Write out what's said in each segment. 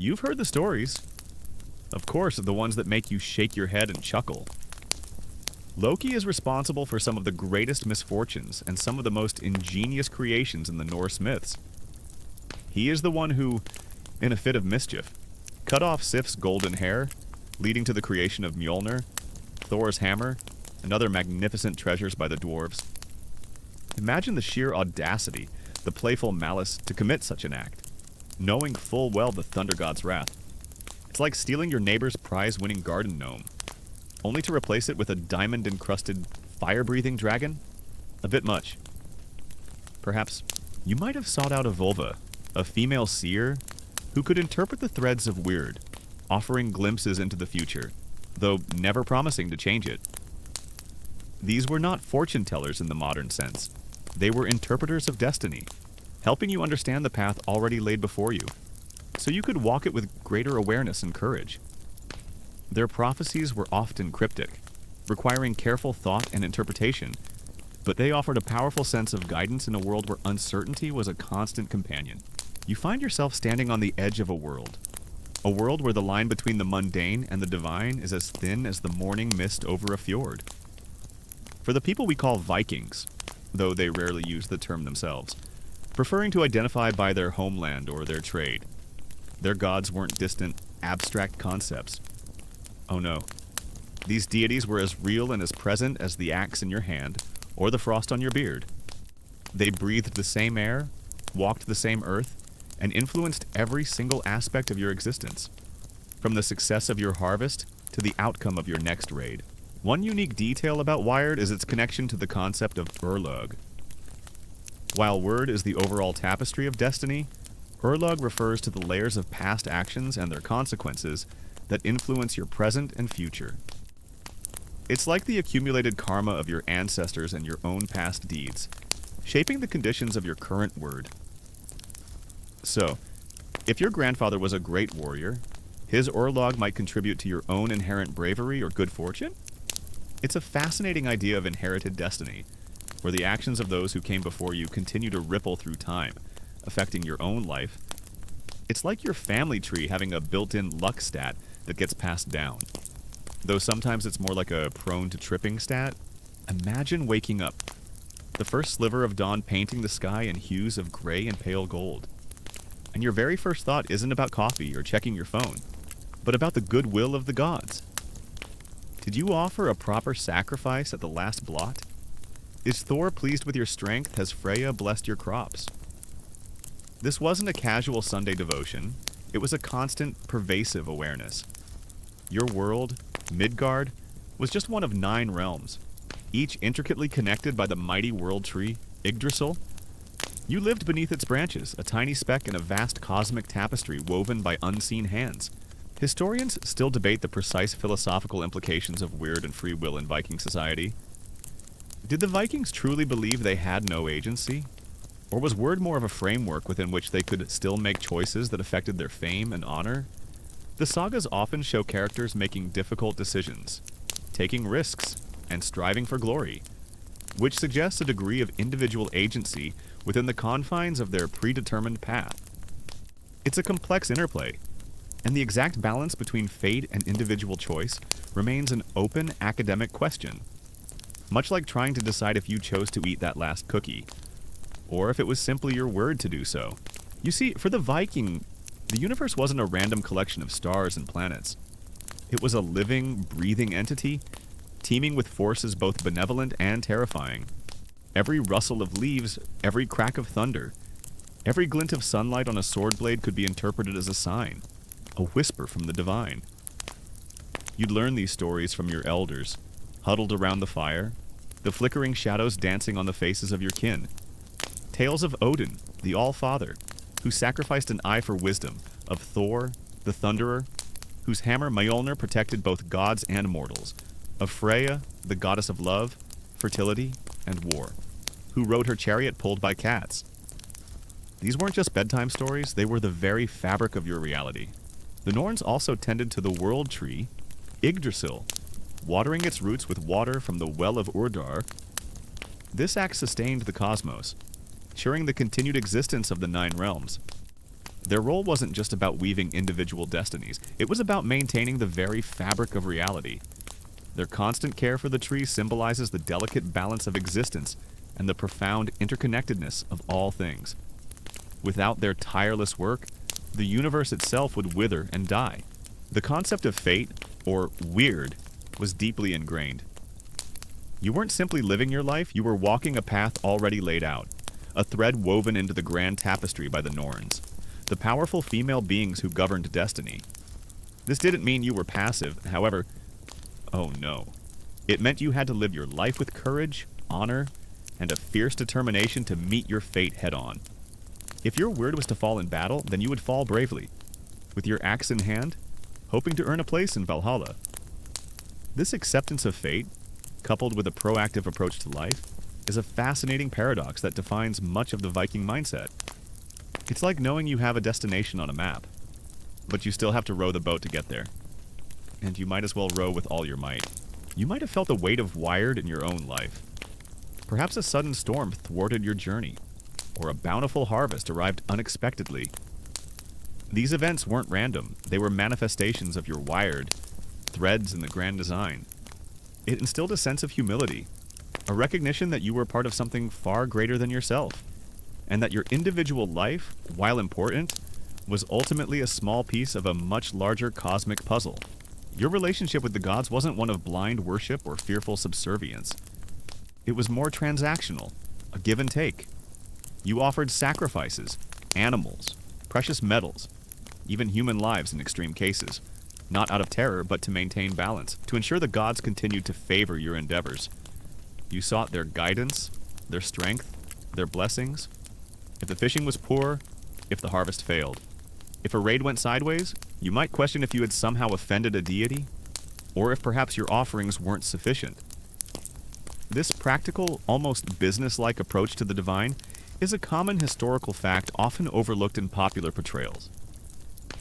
You've heard the stories. Of course, the ones that make you shake your head and chuckle. Loki is responsible for some of the greatest misfortunes and some of the most ingenious creations in the Norse myths. He is the one who, in a fit of mischief, cut off Sif's golden hair, leading to the creation of Mjolnir, Thor's hammer, and other magnificent treasures by the dwarves. Imagine the sheer audacity, the playful malice to commit such an act, knowing full well the thunder god's wrath. It's like stealing your neighbor's prize-winning garden gnome, only to replace it with a diamond-encrusted, fire-breathing dragon? A bit much. Perhaps you might have sought out a vulva, a female seer, who could interpret the threads of weird, offering glimpses into the future, though never promising to change it. These were not fortune tellers in the modern sense. They were interpreters of destiny, helping you understand the path already laid before you, so you could walk it with greater awareness and courage. Their prophecies were often cryptic, requiring careful thought and interpretation, but they offered a powerful sense of guidance in a world where uncertainty was a constant companion. You find yourself standing on the edge of a world where the line between the mundane and the divine is as thin as the morning mist over a fjord. For the people we call Vikings, though they rarely use the term themselves, preferring to identify by their homeland or their trade, their gods weren't distant, abstract concepts. Oh no. These deities were as real and as present as the axe in your hand or the frost on your beard. They breathed the same air, walked the same earth, and influenced every single aspect of your existence, from the success of your harvest to the outcome of your next raid. One unique detail about Wired is its connection to the concept of Urlug. While Word is the overall tapestry of destiny, Urlug refers to the layers of past actions and their consequences that influence your present and future. It's like the accumulated karma of your ancestors and your own past deeds, shaping the conditions of your current word. So, if your grandfather was a great warrior, his Urlog might contribute to your own inherent bravery or good fortune? It's a fascinating idea of inherited destiny, where the actions of those who came before you continue to ripple through time, affecting your own life. It's like your family tree having a built-in luck stat that gets passed down. Though sometimes it's more like a prone to tripping stat. Imagine waking up, the first sliver of dawn painting the sky in hues of gray and pale gold. And your very first thought isn't about coffee or checking your phone, but about the goodwill of the gods. Did you offer a proper sacrifice at the last blot? Is Thor pleased with your strength? Has Freya blessed your crops? This wasn't a casual Sunday devotion. It was a constant, pervasive awareness. Your world, Midgard, was just one of 9 realms, each intricately connected by the mighty world tree, Yggdrasil. You lived beneath its branches, a tiny speck in a vast cosmic tapestry woven by unseen hands. Historians still debate the precise philosophical implications of weird and free will in Viking society. Did the Vikings truly believe they had no agency? Or was word more of a framework within which they could still make choices that affected their fame and honor? The sagas often show characters making difficult decisions, taking risks, and striving for glory, which suggests a degree of individual agency within the confines of their predetermined path. It's a complex interplay, and the exact balance between fate and individual choice remains an open academic question, much like trying to decide if you chose to eat that last cookie, or if it was simply your word to do so. You see, for the Viking, the universe wasn't a random collection of stars and planets. It was a living, breathing entity, teeming with forces both benevolent and terrifying. Every rustle of leaves, every crack of thunder, every glint of sunlight on a sword blade could be interpreted as a sign, a whisper from the divine. You'd learn these stories from your elders, huddled around the fire, the flickering shadows dancing on the faces of your kin. Tales of Odin, the All-Father, who sacrificed an eye for wisdom, of Thor, the Thunderer, whose hammer Mjolnir protected both gods and mortals, of Freya, the goddess of love, fertility, and war, who rode her chariot pulled by cats. These weren't just bedtime stories, they were the very fabric of your reality. The Norns also tended to the world tree, Yggdrasil, watering its roots with water from the well of Urdar. This act sustained the cosmos, ensuring the continued existence of the 9 realms. Their role wasn't just about weaving individual destinies, it was about maintaining the very fabric of reality. Their constant care for the tree symbolizes the delicate balance of existence and the profound interconnectedness of all things. Without their tireless work, the universe itself would wither and die. The concept of fate, or weird, was deeply ingrained. You weren't simply living your life, you were walking a path already laid out, a thread woven into the grand tapestry by the Norns, the powerful female beings who governed destiny. This didn't mean you were passive, however, oh no. It meant you had to live your life with courage, honor, and a fierce determination to meet your fate head-on. If your word was to fall in battle, then you would fall bravely, with your axe in hand, hoping to earn a place in Valhalla. This acceptance of fate, coupled with a proactive approach to life, is a fascinating paradox that defines much of the Viking mindset. It's like knowing you have a destination on a map, but you still have to row the boat to get there. And you might as well row with all your might. You might have felt the weight of wired in your own life. Perhaps a sudden storm thwarted your journey, or a bountiful harvest arrived unexpectedly. These events weren't random, they were manifestations of your wired, threads in the grand design. It instilled a sense of humility, a recognition that you were part of something far greater than yourself, and that your individual life, while important, was ultimately a small piece of a much larger cosmic puzzle. Your relationship with the gods wasn't one of blind worship or fearful subservience. It was more transactional, a give and take. You offered sacrifices, animals, precious metals, even human lives in extreme cases, not out of terror but to maintain balance, to ensure the gods continued to favor your endeavors. You sought their guidance, their strength, their blessings. If the fishing was poor, if the harvest failed. If a raid went sideways, you might question if you had somehow offended a deity, or if perhaps your offerings weren't sufficient. This practical, almost business-like approach to the divine is a common historical fact often overlooked in popular portrayals.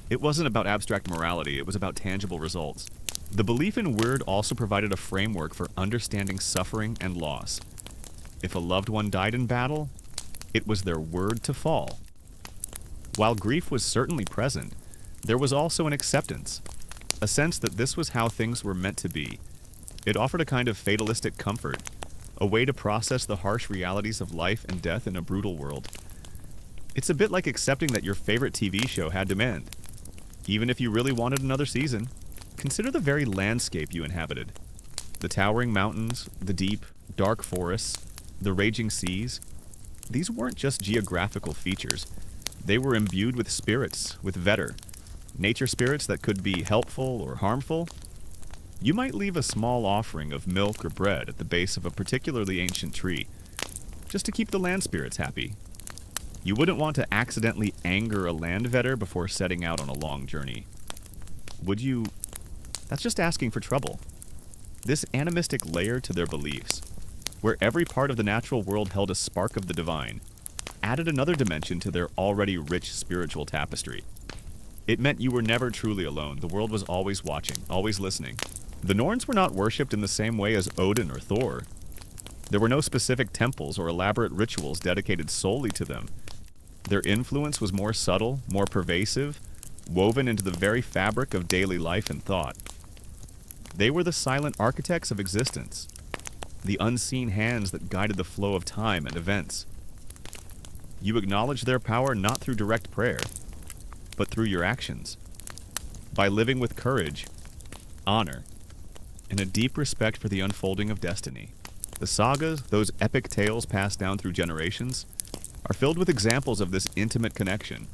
It wasn't about abstract morality, it was about tangible results. The belief in word also provided a framework for understanding suffering and loss. If a loved one died in battle, it was their word to fall. While grief was certainly present, there was also an acceptance, a sense that this was how things were meant to be. It offered a kind of fatalistic comfort, a way to process the harsh realities of life and death in a brutal world. It's a bit like accepting that your favorite TV show had to end. Even if you really wanted another season, consider the very landscape you inhabited. The towering mountains, the deep, dark forests, the raging seas. These weren't just geographical features. They were imbued with spirits, with vetter, nature spirits that could be helpful or harmful. You might leave a small offering of milk or bread at the base of a particularly ancient tree, just to keep the land spirits happy. You wouldn't want to accidentally anger a land vetter before setting out on a long journey. Would you? That's just asking for trouble. This animistic layer to their beliefs, where every part of the natural world held a spark of the divine, added another dimension to their already rich spiritual tapestry. It meant you were never truly alone. The world was always watching, always listening. The Norns were not worshipped in the same way as Odin or Thor. There were no specific temples or elaborate rituals dedicated solely to them. Their influence was more subtle, more pervasive, woven into the very fabric of daily life and thought. They were the silent architects of existence, the unseen hands that guided the flow of time and events. You acknowledge their power not through direct prayer, but through your actions, by living with courage, honor, and a deep respect for the unfolding of destiny. The sagas, those epic tales passed down through generations, are filled with examples of this intimate connection.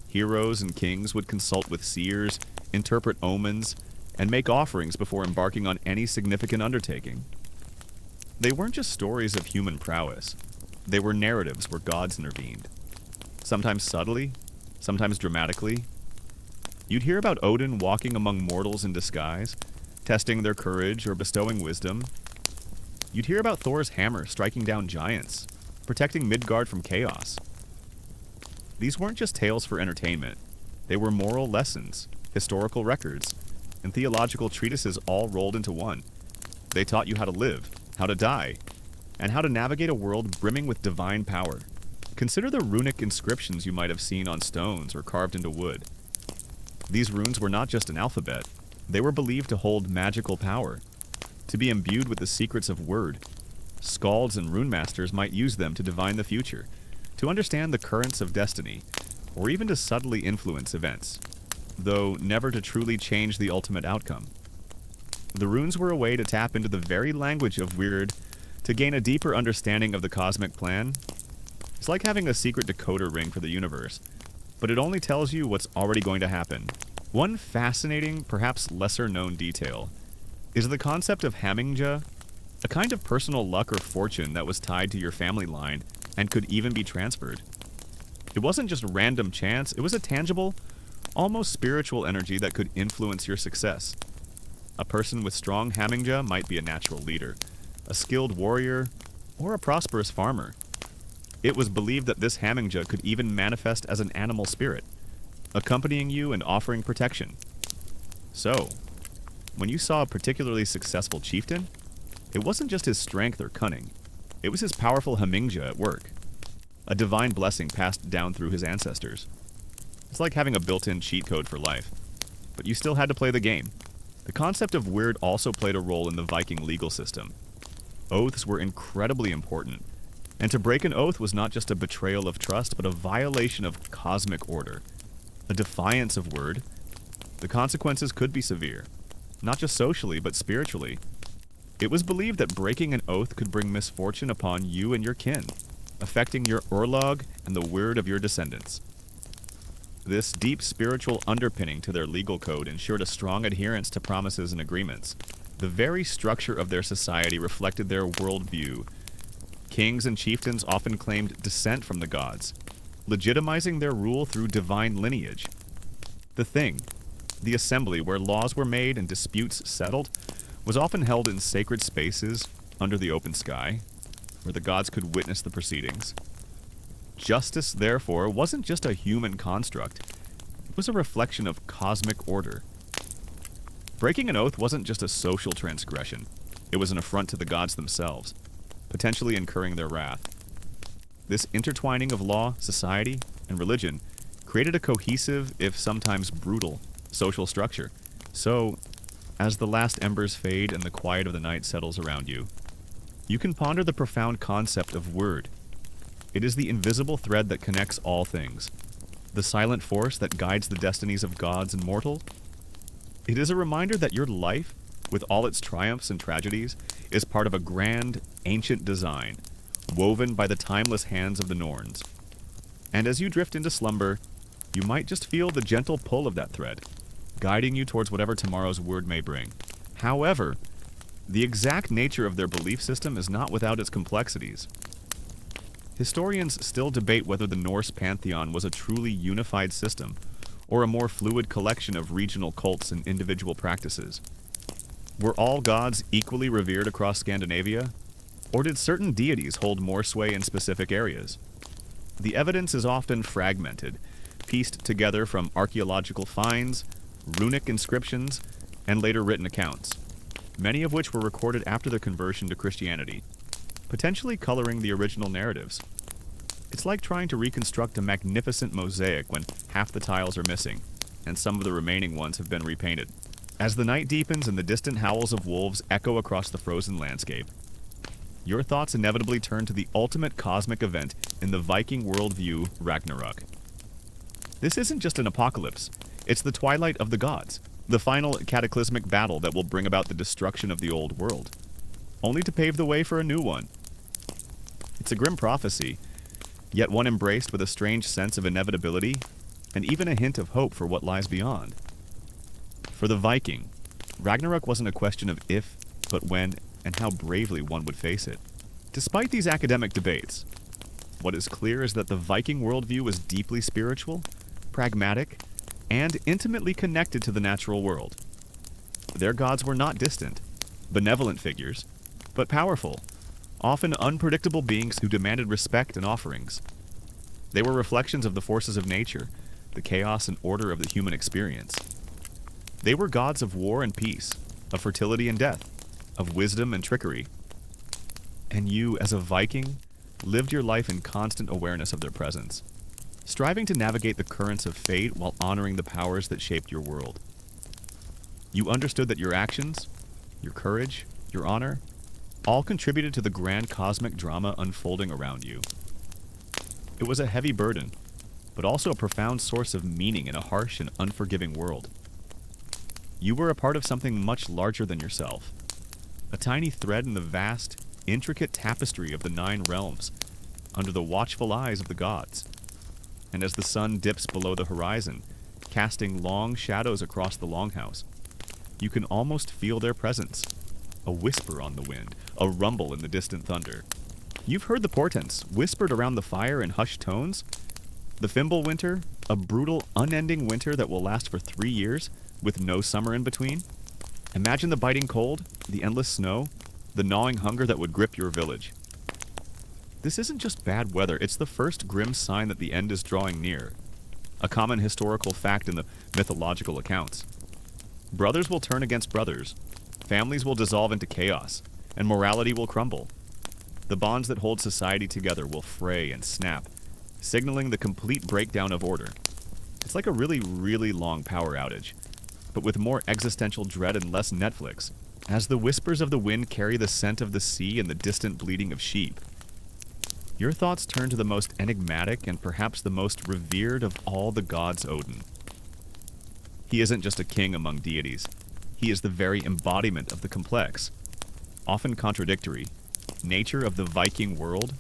Heroes and kings would consult with seers, interpret omens, and make offerings before embarking on any significant undertaking. They weren't just stories of human prowess. They were narratives where gods intervened. Sometimes subtly, sometimes dramatically. You'd hear about Odin walking among mortals in disguise, testing their courage or bestowing wisdom. You'd hear about Thor's hammer striking down giants, protecting Midgard from chaos. These weren't just tales for entertainment. They were moral lessons, historical records, and theological treatises all rolled into one. They taught you how to live, how to die, and how to navigate a world brimming with divine power. Consider the runic inscriptions you might have seen on stones or carved into wood. These runes were not just an alphabet, they were believed to hold magical power, to be imbued with the secrets of word. Skalds and rune masters might use them to divine the future, to understand the currents of destiny, or even to subtly influence events, though never to truly change the ultimate outcome. The runes were a way to tap into the very language of weird, to gain a deeper understanding of the cosmic plan. It's like having a secret decoder ring for the universe, but it only tells you what's already going to happen. One fascinating, perhaps lesser-known detail is the concept of Hamingja, a kind of personal luck or fortune that was tied to your family line and could even be transferred. It wasn't just random chance, it was a tangible, almost spiritual energy that could influence your success. A person with strong Hamingja might be a natural leader, a skilled warrior, or a prosperous farmer. It was believed that this Hamingja could even manifest as an animal spirit, accompanying you and offering protection. So, when you saw a particularly successful chieftain, it wasn't just his strength or cunning, it was his powerful Hamingja at work, a divine blessing passed down through his ancestors. It's like having a built-in cheat code for life, but you still had to play the game. The concept of weird also played a role in the Viking legal system. Oaths were incredibly important, and to break an oath was not just a betrayal of trust, but a violation of cosmic order, a defiance of word. The consequences could be severe, not just socially, but spiritually. It was believed that breaking an oath could bring misfortune upon you and your kin, affecting your Orlog and the word of your descendants. This deep spiritual underpinning to their legal code ensured a strong adherence to promises and agreements. The very structure of their society reflected their worldview. Kings and chieftains often claimed descent from the gods, legitimizing their rule through divine lineage. The Thing, the assembly where laws were made and disputes settled, was often held in sacred spaces under the open sky, where the gods could witness the proceedings. Justice, therefore, wasn't just a human construct, it was a reflection of cosmic order. Breaking an oath wasn't just a social transgression, it was an affront to the gods themselves, potentially incurring their wrath. This intertwining of law, society, and religion created a cohesive, if sometimes brutal, social structure. So, as the last embers fade and the quiet of the night settles around you, you can ponder the profound concept of word. It is the invisible thread that connects all things, the silent force that guides the destinies of gods and mortals. It is a reminder that your life, with all its triumphs and tragedies, is part of a grand, ancient design, woven by the timeless hands of the Norns. And as you drift into slumber, you might just feel the gentle pull of that thread, guiding you towards whatever tomorrow's word may bring. However, the exact nature of their belief system is not without its complexities. Historians still debate whether the Norse pantheon was a truly unified system, or a more fluid collection of regional cults and individual practices. Were all gods equally revered across Scandinavia, or did certain deities hold more sway in specific areas? The evidence is often fragmented, pieced together from archaeological finds, runic inscriptions, and later written accounts, many of which were recorded after their conversion to Christianity, potentially coloring the original narratives. It's like trying to reconstruct a magnificent mosaic when half the tiles are missing, and some of the remaining ones have been repainted. As the night deepens and the distant howls of wolves echo across the frozen landscape, your thoughts inevitably turn to the ultimate cosmic event in the Viking worldview, Ragnarök. This isn't just an apocalypse, it's the twilight of the gods, the final cataclysmic battle that will bring about the destruction of the old world, only to pave the way for a new one. It's a grim prophecy, yet one embraced with a strange sense of inevitability and even a hint of hope for what lies beyond. For the Viking, Ragnarök wasn't a question of if, but when, and how bravely one would face it. Despite these academic debates, what is clear is that the Viking worldview was deeply spiritual, pragmatic, and intimately connected to the natural world. Their gods were not distant, benevolent figures, but powerful, often unpredictable beings who demanded respect and offerings. They were reflections of the forces of nature, the chaos and order of the human experience. They were gods of war and peace, of fertility and death, of wisdom and trickery. And you, as a Viking, lived your life in constant awareness of their presence, striving to navigate the currents of fate while honoring the powers that shaped your world. You understood that your actions, your courage, your honor, all contributed to the grand cosmic drama unfolding around you. It was a heavy burden, but also a profound source of meaning in a harsh and unforgiving world. You were a part of something much larger than yourself, a tiny thread in the vast, intricate tapestry of the 9 realms, under the watchful eyes of the gods. And as the sun dips below the horizon, casting long shadows across the longhouse, you can almost feel their presence, a whisper on the wind, a rumble in the distant thunder. You've heard the portents, whispered around the fire in hushed tones. The Fimble winter, a brutal, unending winter that will last for 3 years, with no summer in between. Imagine the biting cold, the endless snow, the gnawing hunger that would grip your village. This isn't just bad weather, it's the first grim sign that the end is drawing near, a common historical fact in the mythological accounts. Brothers will turn against brothers, families will dissolve into chaos, and morality will crumble. The bonds that hold society together will fray and snap, signaling the complete breakdown of order. It's like a really, really long power outage, but with more existential dread and less Netflix, as the whispers of the wind carry the scent of the sea and the distant bleating of sheep. Your thoughts turn to the most enigmatic and perhaps the most revered of all the gods, Odin. He isn't just a king among deities. He is the very embodiment of the complex, often contradictory, nature of the Viking world.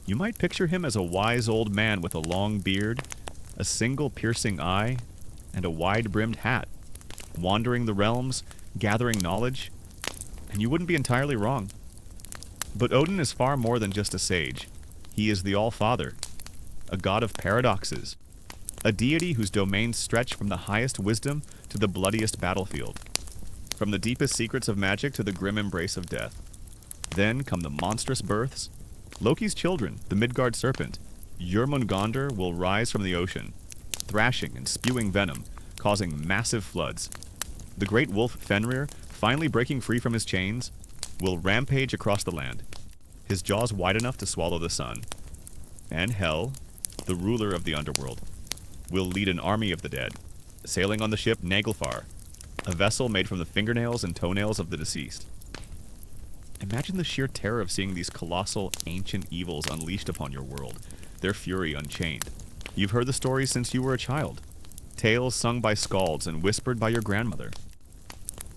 You might picture him as a wise old man with a long beard, a single piercing eye, and a wide-brimmed hat, wandering the realms, gathering knowledge, and you wouldn't be entirely wrong. But Odin is far more than just a sage. He is the All-Father, a god of paradoxes, a deity whose domains stretch from the highest wisdom to the bloodiest battlefield, from the deepest secrets of magic to the grim embrace of death. Then come the monstrous births. Loki's children, the Midgard serpent, Jörmungandr, will rise from the ocean, thrashing and spewing venom, causing massive floods. The great wolf Fenrir, finally breaking free from his chains, will rampage across the land, his jaws wide enough to swallow the sun. And Hel, the ruler of the underworld, will lead an army of the dead, sailing on the ship Naglfar, a vessel made from the fingernails and toenails of the deceased. Imagine the sheer terror of seeing these colossal, ancient evils unleashed upon your world, their fury unchained. You've heard the stories since you were a child, tales sung by skalds and whispered by your grandmother.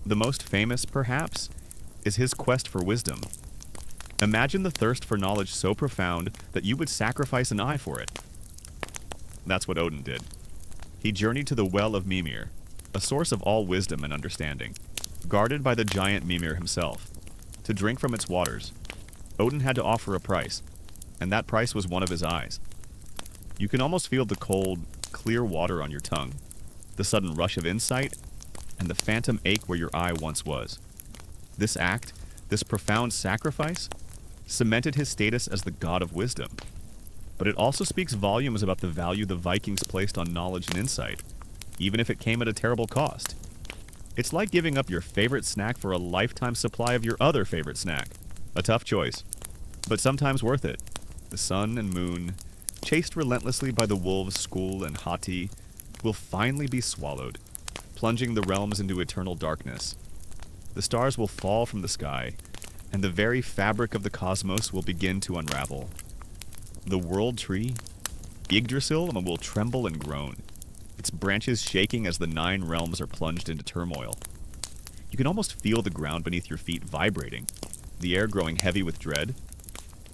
The most famous, perhaps, is his quest for wisdom. Imagine the thirst for knowledge so profound that you would sacrifice an eye for it. That's what Odin did. He journeyed to the well of Mimir, a source of all wisdom and understanding, guarded by the giant Mimir himself. To drink from its waters, Odin had to offer a price, and that price was one of his eyes. You can almost feel the cold, clear water on your tongue, the sudden rush of insight, and the phantom ache where your eye once was. This act, this profound sacrifice, cemented his status as the god of wisdom. But it also speaks volumes about the value the Vikings placed on knowledge and insight, even if it came at a terrible cost. It's like giving up your favorite snack for a lifetime supply of your other favorite snack. A tough choice, but sometimes worth it. The sun and moon, chased relentlessly by the wolves Skul and Hati, will finally be swallowed, plunging the realms into eternal darkness. The stars will fall from the sky, and the very fabric of the cosmos will begin to unravel. The world tree, Yggdrasil, will tremble and groan, its branches shaking as the 9 realms are plunged into turmoil. You can almost feel the ground beneath your feet vibrating, the air growing heavy with dread,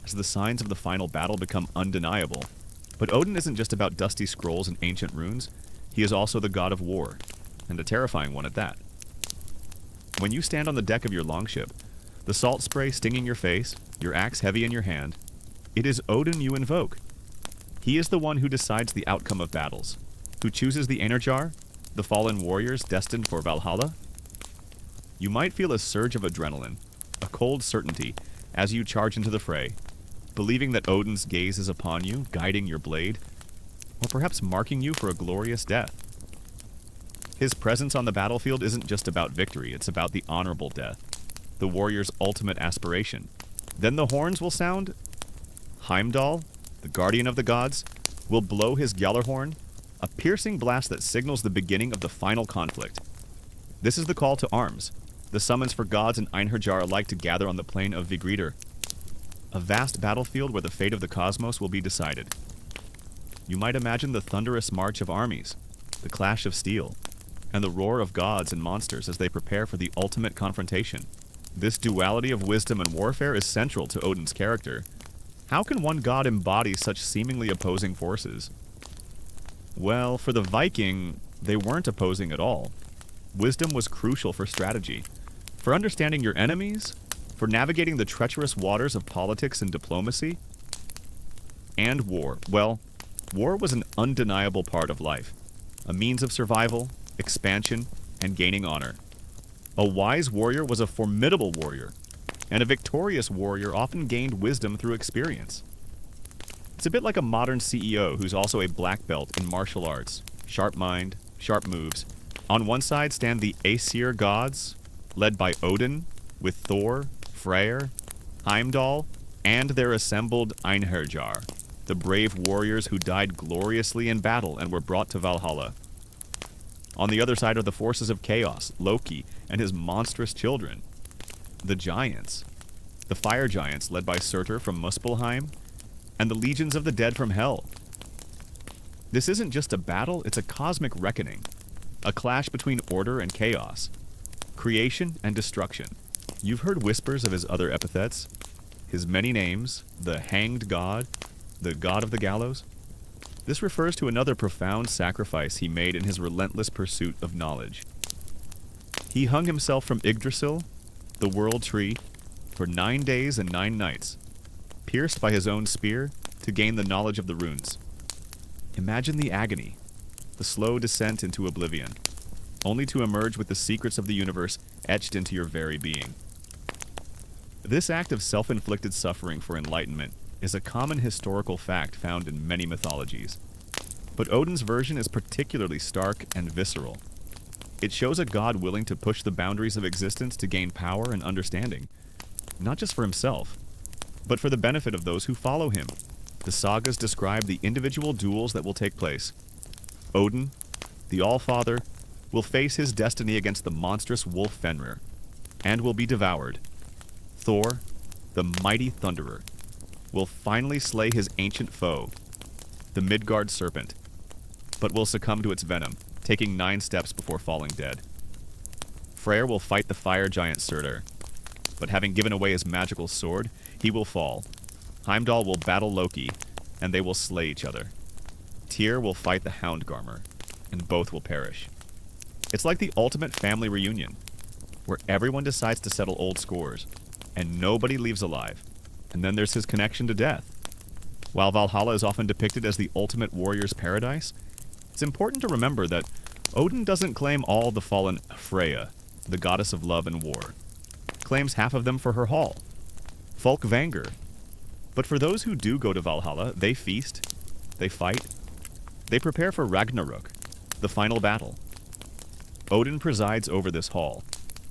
as the signs of the final battle become undeniable. But Odin isn't just about dusty scrolls and ancient runes, he is also the god of war, and a terrifying one at that. When you stand on the deck of your longship, the salt spray stinging your face, your axe heavy in your hand, it is Odin you invoke. He is the one who decides the outcome of battles, who chooses the Einarjar, the fallen warriors destined for Valhalla. You might feel a surge of adrenaline, a cold certainty, as you charge into the fray, believing that Odin's gaze is upon you, guiding your blade, or perhaps marking you for a glorious death. His presence on the battlefield isn't just about victory, it's about the honorable death, the warrior's ultimate aspiration. Then the horns will sound. Heimdall, the guardian of the gods, will blow his Gjallarhorn, a piercing blast that signals the beginning of the final conflict. This is the call to arms, the summons for gods and Einherjar alike to gather on the plain of Vigridr, a vast battlefield where the fate of the cosmos will be decided. You might imagine the thunderous march of armies, the clash of steel, and the roar of gods and monsters as they prepare for the ultimate confrontation. This duality of wisdom and warfare is central to Odin's character. How can one god embody such seemingly opposing forces? Well, for the Viking, they weren't opposing at all. Wisdom was crucial for strategy, for understanding your enemies, for navigating the treacherous waters of politics and diplomacy, and war. Well, war was an undeniable part of life, a means of survival, expansion, and gaining honor. A wise warrior was a formidable warrior, and a victorious warrior often gained wisdom through experience. It's a bit like a modern CEO who's also a black belt in martial arts, sharp mind, sharp moves. On one side stand the Aesir gods, led by Odin, with Thor, Freyr, Heimdall, and their assembled Einherjar, the brave warriors who died gloriously in battle and were brought to Valhalla. On the other side are the forces of chaos, Loki and his monstrous children, the giants, the fire giants led by Surtur from Muspelheim, and the legions of the dead from Hel. This isn't just a battle, it's a cosmic reckoning, a clash between order and chaos, creation and destruction. You've heard whispers of his other epithets, his many names, the hanged god, the god of the gallows. This refers to another profound sacrifice he made in his relentless pursuit of knowledge. He hung himself from Yggdrasil, the world tree, for 9 days and 9 nights, pierced by his own spear to gain the knowledge of the runes. Imagine the agony, the slow descent into oblivion, only to emerge with the secrets of the universe etched into your very being. This act of self-inflicted suffering for enlightenment is a common historical fact found in many mythologies. But Odin's version is particularly stark and visceral. It shows a god willing to push the boundaries of existence to gain power and understanding, not just for himself, but for the benefit of those who follow him. The sagas describe the individual duels that will take place. Odin, the All-Father, will face his destiny against the monstrous wolf Fenrir, and will be devoured. Thor, the mighty Thunderer, will finally slay his ancient foe, the Midgard serpent, but will succumb to its venom, taking 9 steps before falling dead. Freyr will fight the fire giant Surtur, but having given away his magical sword, he will fall. Heimdall will battle Loki, and they will slay each other. Tyr will fight the Houndgarmer, and both will perish. It's like the ultimate family reunion, where everyone decides to settle old scores, and nobody leaves alive. And then there's his connection to death. While Valhalla is often depicted as the ultimate warrior's paradise, it's important to remember that Odin doesn't claim all the fallen Freya, the goddess of love and war. Claims half of them for her hall, Folkvangr. But for those who do go to Valhalla, they feast, they fight, they prepare for Ragnarök, the final battle. Odin presides over this hall,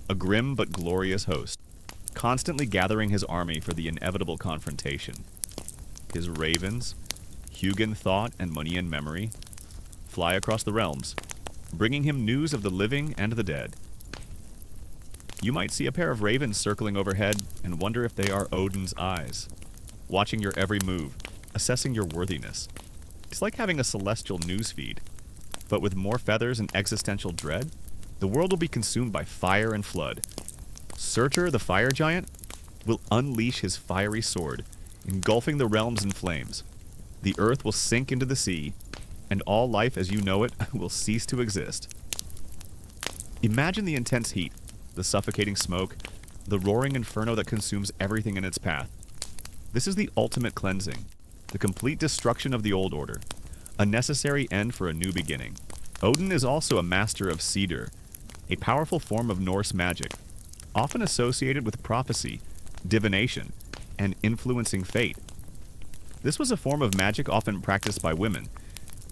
a grim but glorious host, constantly gathering his army for the inevitable confrontation. His ravens, Hugin thought and Munyan memory, fly across the realms, bringing him news of the living and the dead. You might see a pair of ravens circling overhead and wonder if they are Odin's eyes, watching your every move, assessing your worthiness. It's like having a celestial newsfeed, but with more feathers and existential dread. The world will be consumed by fire and flood. Surtur, the fire giant, will unleash his fiery sword, engulfing the realms in flames. The earth will sink into the sea, and all life as you know it will cease to exist. Imagine the intense heat, the suffocating smoke, the roaring inferno that consumes everything in its path. This is the ultimate cleansing, the complete destruction of the old order, a necessary end for a new beginning. Odin is also a master of Cedar, a powerful form of Norse magic, often associated with prophecy, divination, and influencing fate. This was a form of magic often practiced by women,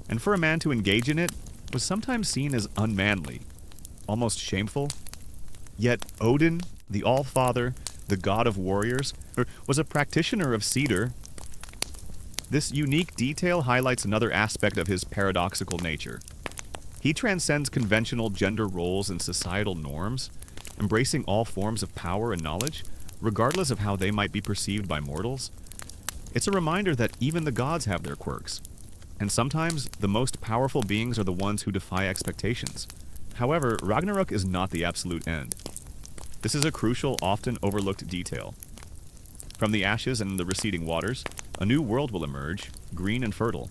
and for a man to engage in it was sometimes seen as unmanly, almost shameful. Yet Odin, the All-Father, the god of warriors, was a practitioner of Cedar. This unique detail highlights another aspect of his paradoxical nature. He transcends conventional gender roles and societal norms, embracing all forms of power and knowledge, regardless of how they might be perceived by mortals. It's a reminder that even the gods have their quirks, and sometimes the most powerful beings are the ones who defy expectations. However, Ragnarök is not the absolute end. This is a crucial, often overlooked detail. From the ashes and the receding waters, a new world will emerge, green and fertile.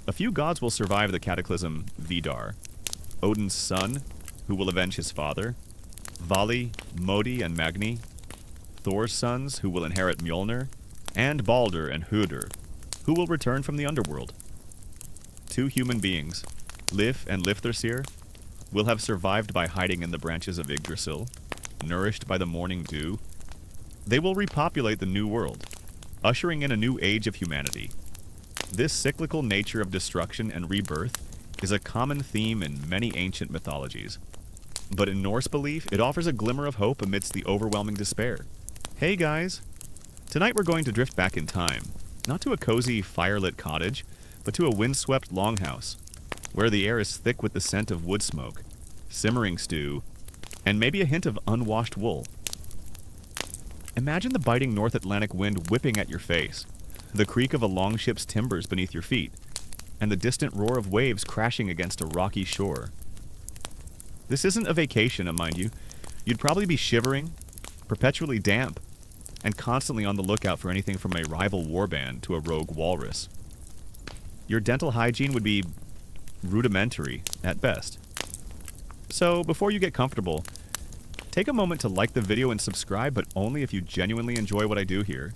A few gods will survive the cataclysm Vidar: Odin's son, who will avenge his father; Vali, Modi, and Magni; Thor's sons, who will inherit Mjolnir; and Balder and Hödur, who will return from the underworld. Two human beings, Lif and Lifthrasir, will have survived by hiding in the branches of Yggdrasil, nourished by the morning dew. They will repopulate the new world, ushering in a new age of humanity. This cyclical nature of destruction and rebirth is a common theme in many ancient mythologies. But in Norse belief, it offers a glimmer of hope amidst the overwhelming despair. Hey guys! Tonight we're going to drift back in time, not to a cozy, firelit cottage, but to a windswept longhouse, where the air is thick with the scent of wood smoke, simmering stew, and maybe a hint of unwashed wool. Imagine the biting North Atlantic wind whipping at your face, the creak of a longship's timbers beneath your feet, and the distant roar of waves crashing against a rocky shore. This isn't a vacation, mind you. You'd probably be shivering, perpetually damp, and constantly on the lookout for anything from a rival warband to a rogue walrus. Your dental hygiene would be rudimentary at best. So, before you get comfortable, take a moment to like the video and subscribe, but only if you genuinely enjoy what I do here.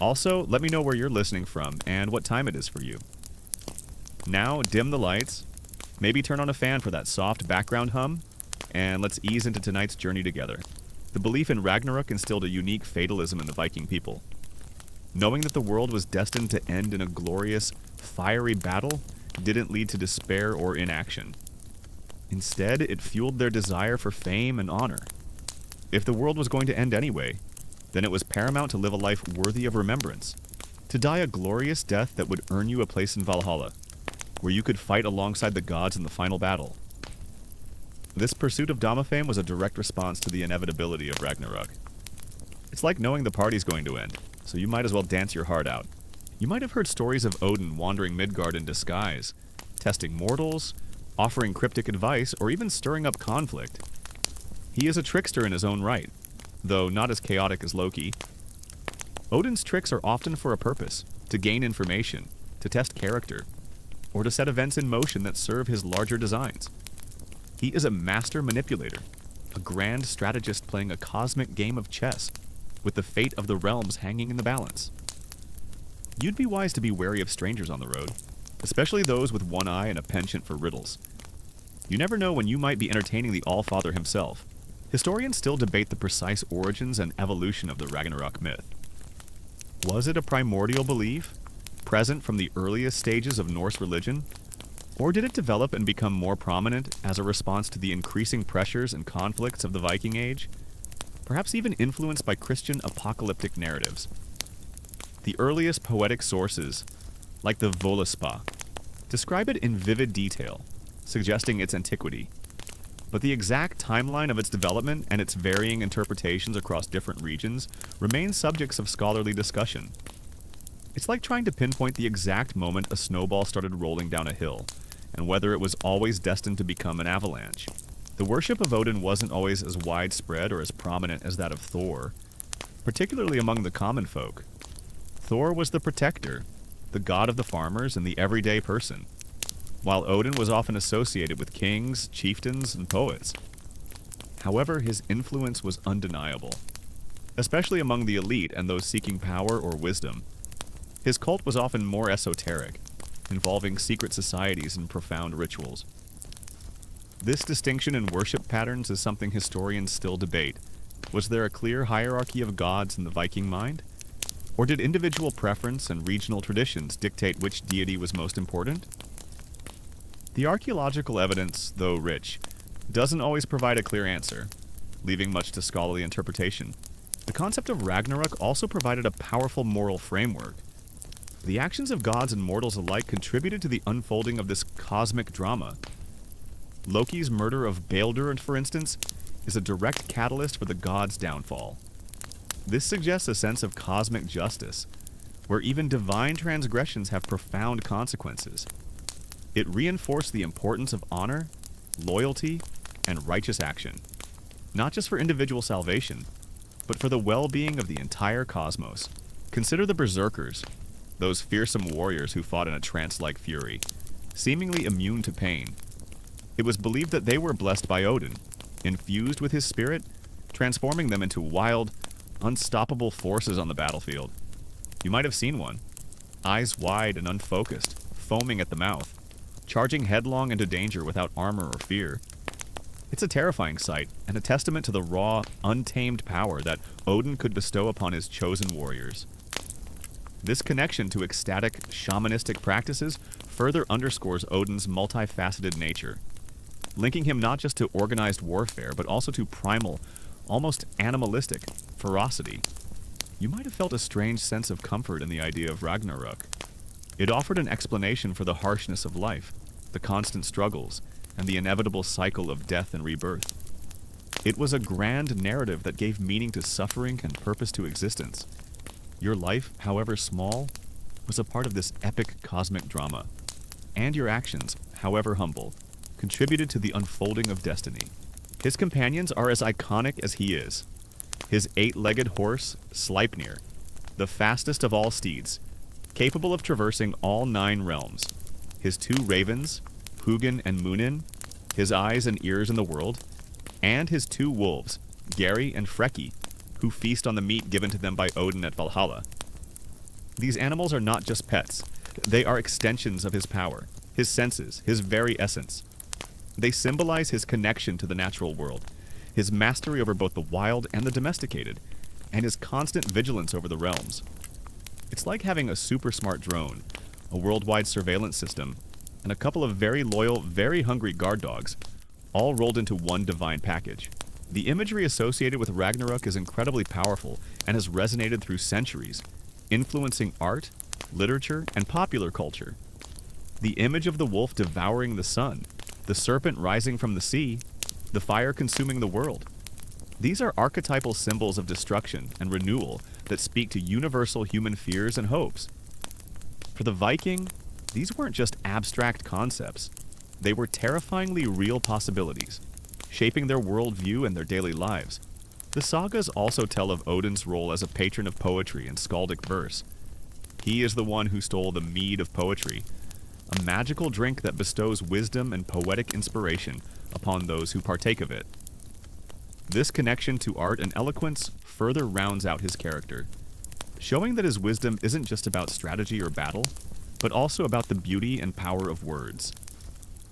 Also, let me know where you're listening from and what time it is for you. Now, dim the lights, maybe turn on a fan for that soft background hum, and let's ease into tonight's journey together. The belief in Ragnarök instilled a unique fatalism in the Viking people. Knowing that the world was destined to end in a glorious, fiery battle didn't lead to despair or inaction. Instead, it fueled their desire for fame and honor. If the world was going to end anyway, then it was paramount to live a life worthy of remembrance, to die a glorious death that would earn you a place in Valhalla, where you could fight alongside the gods in the final battle. This pursuit of Dama fame was a direct response to the inevitability of Ragnarök. It's like knowing the party's going to end, so you might as well dance your heart out. You might have heard stories of Odin wandering Midgard in disguise, testing mortals, offering cryptic advice, or even stirring up conflict. He is a trickster in his own right, though not as chaotic as Loki. Odin's tricks are often for a purpose: to gain information, to test character, or to set events in motion that serve his larger designs. He is a master manipulator, a grand strategist playing a cosmic game of chess, with the fate of the realms hanging in the balance. You'd be wise to be wary of strangers on the road, especially those with one eye and a penchant for riddles. You never know when you might be entertaining the Allfather himself. Historians still debate the precise origins and evolution of the Ragnarök myth. Was it a primordial belief, present from the earliest stages of Norse religion? Or did it develop and become more prominent as a response to the increasing pressures and conflicts of the Viking Age? Perhaps even influenced by Christian apocalyptic narratives. The earliest poetic sources, like the Voluspa, describe it in vivid detail, suggesting its antiquity. But the exact timeline of its development and its varying interpretations across different regions remain subjects of scholarly discussion. It's like trying to pinpoint the exact moment a snowball started rolling down a hill, and whether it was always destined to become an avalanche. The worship of Odin wasn't always as widespread or as prominent as that of Thor, particularly among the common folk. Thor was the protector, the god of the farmers and the everyday person, while Odin was often associated with kings, chieftains, and poets. However, his influence was undeniable, especially among the elite and those seeking power or wisdom. His cult was often more esoteric, involving secret societies and profound rituals. This distinction in worship patterns is something historians still debate. Was there a clear hierarchy of gods in the Viking mind? Or did individual preference and regional traditions dictate which deity was most important? The archaeological evidence, though rich, doesn't always provide a clear answer, leaving much to scholarly interpretation. The concept of Ragnarök also provided a powerful moral framework. The actions of gods and mortals alike contributed to the unfolding of this cosmic drama. Loki's murder of Baldur, for instance, is a direct catalyst for the gods' downfall. This suggests a sense of cosmic justice, where even divine transgressions have profound consequences. It reinforced the importance of honor, loyalty, and righteous action, not just for individual salvation, but for the well-being of the entire cosmos. Consider the berserkers, those fearsome warriors who fought in a trance-like fury, seemingly immune to pain. It was believed that they were blessed by Odin, infused with his spirit, transforming them into wild, unstoppable forces on the battlefield. You might have seen one, eyes wide and unfocused, foaming at the mouth, charging headlong into danger without armor or fear. It's a terrifying sight, and a testament to the raw, untamed power that Odin could bestow upon his chosen warriors. This connection to ecstatic, shamanistic practices further underscores Odin's multifaceted nature, linking him not just to organized warfare, but also to primal, almost animalistic, ferocity. You might have felt a strange sense of comfort in the idea of Ragnarök. It offered an explanation for the harshness of life, the constant struggles, and the inevitable cycle of death and rebirth. It was a grand narrative that gave meaning to suffering and purpose to existence. Your life, however small, was a part of this epic cosmic drama, and your actions, however humble, contributed to the unfolding of destiny. His companions are as iconic as he is. His 8-legged horse, Sleipnir, the fastest of all steeds, capable of traversing all 9 realms. His 2 ravens, Hugin and Munin, his eyes and ears in the world, and his 2 wolves, Geri and Freki, who feast on the meat given to them by Odin at Valhalla. These animals are not just pets. They are extensions of his power, his senses, his very essence. They symbolize his connection to the natural world, his mastery over both the wild and the domesticated, and his constant vigilance over the realms. It's like having a super smart drone, a worldwide surveillance system, and a couple of very loyal, very hungry guard dogs, all rolled into one divine package. The imagery associated with Ragnarök is incredibly powerful and has resonated through centuries, influencing art, literature, and popular culture. The image of the wolf devouring the sun, the serpent rising from the sea, the fire consuming the world. These are archetypal symbols of destruction and renewal that speak to universal human fears and hopes. For the Viking, these weren't just abstract concepts. They were terrifyingly real possibilities, shaping their worldview and their daily lives. The sagas also tell of Odin's role as a patron of poetry and skaldic verse. He is the one who stole the mead of poetry, a magical drink that bestows wisdom and poetic inspiration upon those who partake of it. This connection to art and eloquence further rounds out his character, showing that his wisdom isn't just about strategy or battle, but also about the beauty and power of words.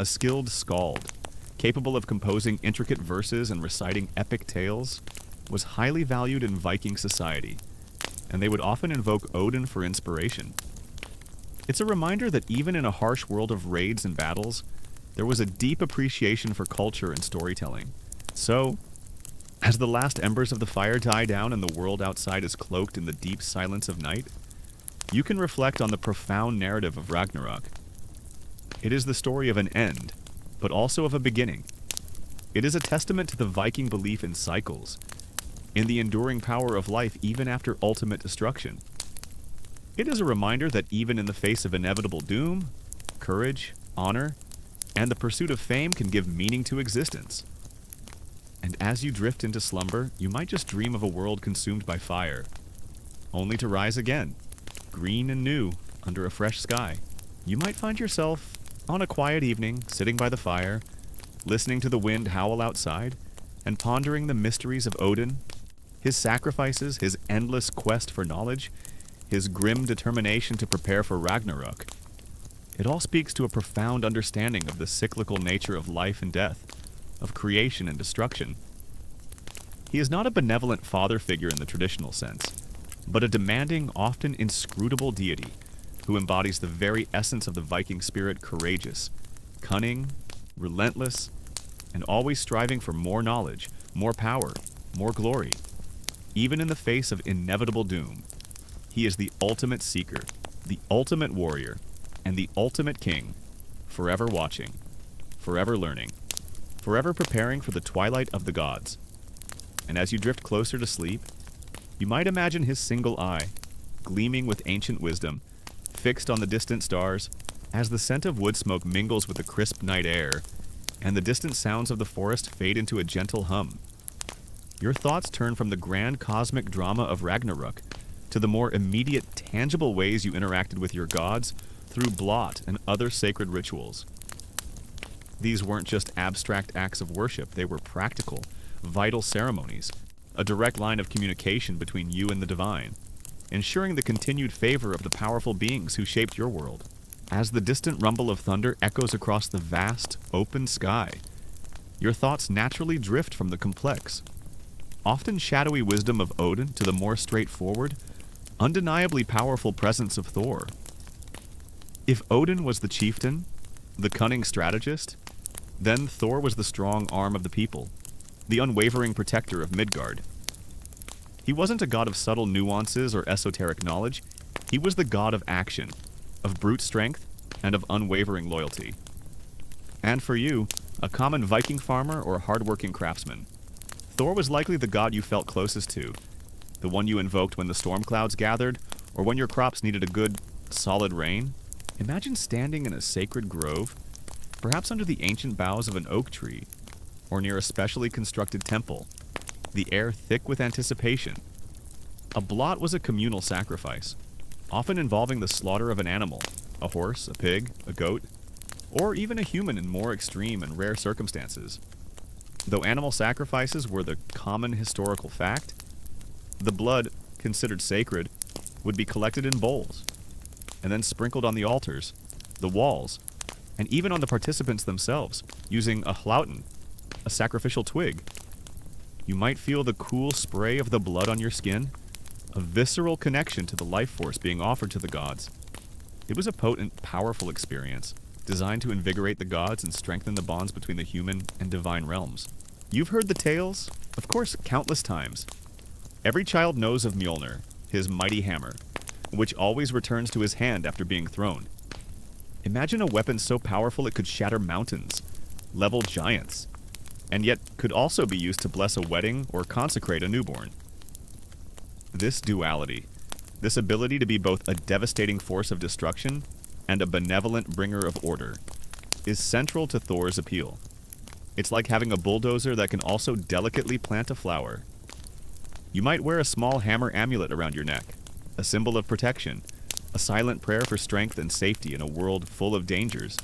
A skilled skald, capable of composing intricate verses and reciting epic tales, was highly valued in Viking society, and they would often invoke Odin for inspiration. It's a reminder that even in a harsh world of raids and battles, there was a deep appreciation for culture and storytelling. So, as the last embers of the fire die down and the world outside is cloaked in the deep silence of night, you can reflect on the profound narrative of Ragnarök. It is the story of an end, but also of a beginning. It is a testament to the Viking belief in cycles, in the enduring power of life even after ultimate destruction. It is a reminder that even in the face of inevitable doom, courage, honor, and the pursuit of fame can give meaning to existence. And as you drift into slumber, you might just dream of a world consumed by fire, only to rise again, green and new, under a fresh sky. You might find yourself, on a quiet evening, sitting by the fire, listening to the wind howl outside, and pondering the mysteries of Odin, his sacrifices, his endless quest for knowledge, his grim determination to prepare for Ragnarök. It all speaks to a profound understanding of the cyclical nature of life and death, of creation and destruction. He is not a benevolent father figure in the traditional sense, but a demanding, often inscrutable deity who embodies the very essence of the Viking spirit: courageous, cunning, relentless, and always striving for more knowledge, more power, more glory. Even in the face of inevitable doom, he is the ultimate seeker, the ultimate warrior, and the ultimate king, forever watching, forever learning, forever preparing for the twilight of the gods. And as you drift closer to sleep, you might imagine his single eye, gleaming with ancient wisdom, fixed on the distant stars, as the scent of wood smoke mingles with the crisp night air, and the distant sounds of the forest fade into a gentle hum. Your thoughts turn from the grand cosmic drama of Ragnarök to the more immediate, tangible ways you interacted with your gods through blot and other sacred rituals. These weren't just abstract acts of worship, they were practical, vital ceremonies, a direct line of communication between you and the divine, ensuring the continued favor of the powerful beings who shaped your world. As the distant rumble of thunder echoes across the vast, open sky, your thoughts naturally drift from the complex, often shadowy wisdom of Odin to the more straightforward, undeniably powerful presence of Thor. If Odin was the chieftain, the cunning strategist, then Thor was the strong arm of the people, the unwavering protector of Midgard. He wasn't a god of subtle nuances or esoteric knowledge, he was the god of action, of brute strength, and of unwavering loyalty. And for you, a common Viking farmer or a hard-working craftsman, Thor was likely the god you felt closest to, the one you invoked when the storm clouds gathered, or when your crops needed a good, solid rain. Imagine standing in a sacred grove, perhaps under the ancient boughs of an oak tree, or near a specially constructed temple, the air thick with anticipation. A blot was a communal sacrifice, often involving the slaughter of an animal, a horse, a pig, a goat, or even a human in more extreme and rare circumstances. Though animal sacrifices were the common historical fact, the blood, considered sacred, would be collected in bowls, and then sprinkled on the altars, the walls, and even on the participants themselves, using a hlauten, a sacrificial twig. You might feel the cool spray of the blood on your skin, a visceral connection to the life force being offered to the gods. It was a potent, powerful experience, designed to invigorate the gods and strengthen the bonds between the human and divine realms. You've heard the tales, of course, countless times. Every child knows of Mjolnir, his mighty hammer, which always returns to his hand after being thrown. Imagine a weapon so powerful it could shatter mountains, level giants, and yet could also be used to bless a wedding or consecrate a newborn. This duality, this ability to be both a devastating force of destruction and a benevolent bringer of order, is central to Thor's appeal. It's like having a bulldozer that can also delicately plant a flower. You might wear a small hammer amulet around your neck, a symbol of protection, a silent prayer for strength and safety in a world full of dangers.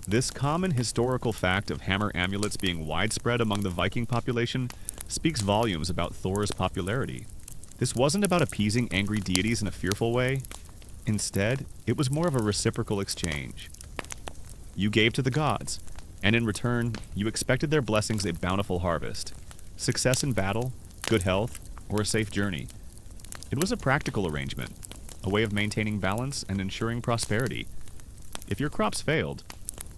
This common historical fact of hammer amulets being widespread among the Viking population speaks volumes about Thor's popularity. This wasn't about appeasing angry deities in a fearful way. Instead, it was more of a reciprocal exchange. You gave to the gods, and in return, you expected their blessings a bountiful harvest, success in battle, good health, or a safe journey. It was a practical arrangement, a way of maintaining balance and ensuring prosperity. If your crops failed,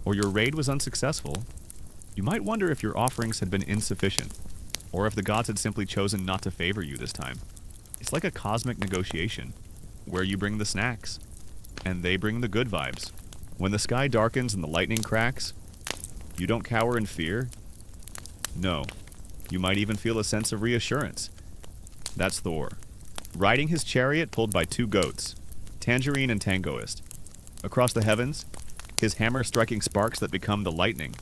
or your raid was unsuccessful, you might wonder if your offerings had been insufficient, or if the gods had simply chosen not to favor you this time. It's like a cosmic negotiation, where you bring the snacks, and they bring the good vibes. When the sky darkens and the lightning cracks, you don't cower in fear. No, you might even feel a sense of reassurance. That's Thor, riding his chariot pulled by two goats, Tangerine and Tangoist. Across the heavens, his hammer striking sparks that become the lightning.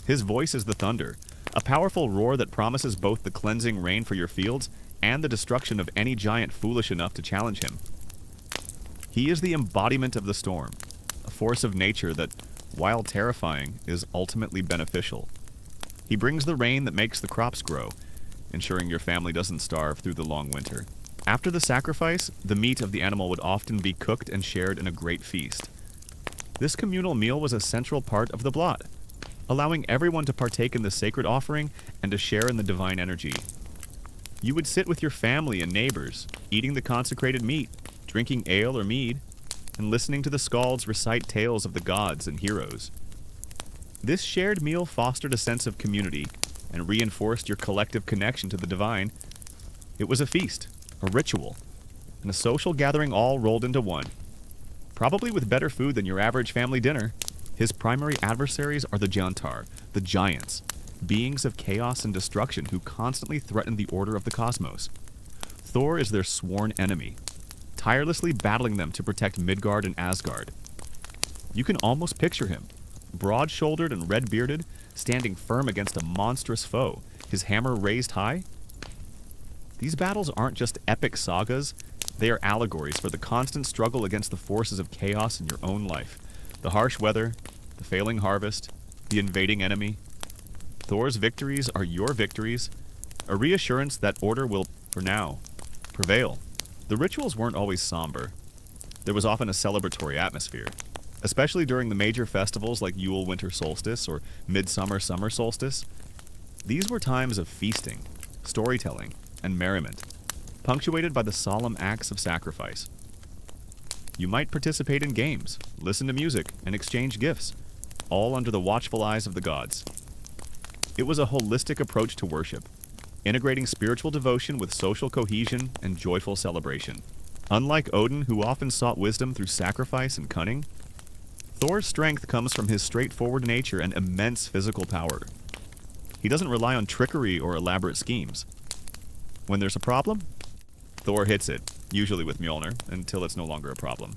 His voice is the thunder, a powerful roar that promises both the cleansing rain for your fields and the destruction of any giant foolish enough to challenge him. He is the embodiment of the storm, a force of nature that, while terrifying, is ultimately beneficial. He brings the rain that makes the crops grow, ensuring your family doesn't starve through the long winter. After the sacrifice, the meat of the animal would often be cooked and shared in a great feast. This communal meal was a central part of the blot, allowing everyone to partake in the sacred offering and to share in the divine energy. You would sit with your family and neighbors, eating the consecrated meat, drinking ale or mead, and listening to the skalds recite tales of the gods and heroes. This shared meal fostered a sense of community and reinforced your collective connection to the divine. It was a feast, a ritual, and a social gathering all rolled into one. Probably with better food than your average family dinner. His primary adversaries are the Jantar, the giants, beings of chaos and destruction who constantly threaten the order of the cosmos. Thor is their sworn enemy, tirelessly battling them to protect Midgard and Asgard. You can almost picture him, broad-shouldered and red-bearded, standing firm against a monstrous foe, his hammer raised high. These battles aren't just epic sagas, they are allegories for the constant struggle against the forces of chaos in your own life. The harsh weather, the failing harvest, the invading enemy. Thor's victories are your victories, a reassurance that order will, for now, prevail. The rituals weren't always somber. There was often a celebratory atmosphere, especially during the major festivals like Yule Winter Solstice or Midsummer Summer Solstice. These were times of feasting, storytelling, and merriment, punctuated by the solemn acts of sacrifice. You might participate in games, listen to music, and exchange gifts, all under the watchful eyes of the gods. It was a holistic approach to worship, integrating spiritual devotion with social cohesion and joyful celebration. Unlike Odin, who often sought wisdom through sacrifice and cunning, Thor's strength comes from his straightforward nature and immense physical power. He doesn't rely on trickery or elaborate schemes. When there's a problem, Thor hits it, usually with Mjolnir, until it's no longer a problem.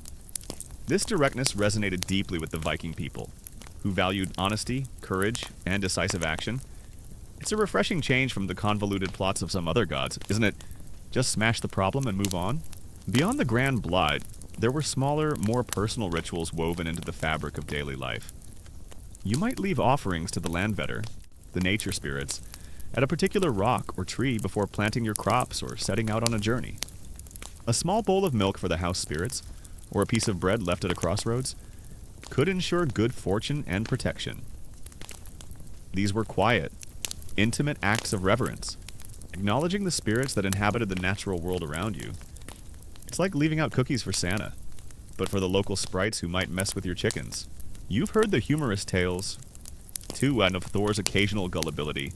This directness resonated deeply with the Viking people, who valued honesty, courage, and decisive action. It's a refreshing change from the convoluted plots of some other gods, isn't it? Just smash the problem and move on? Beyond the grand blood, there were smaller, more personal rituals woven into the fabric of daily life. You might leave offerings to the Landvetter, the nature spirits, at a particular rock or tree before planting your crops or setting out on a journey. A small bowl of milk for the house spirits, or a piece of bread left at a crossroads, could ensure good fortune and protection. These were quiet, intimate acts of reverence, acknowledging the spirits that inhabited the natural world around you. It's like leaving out cookies for Santa, but for the local sprites who might mess with your chickens. You've heard the humorous tales, too, out of Thor's occasional gullibility,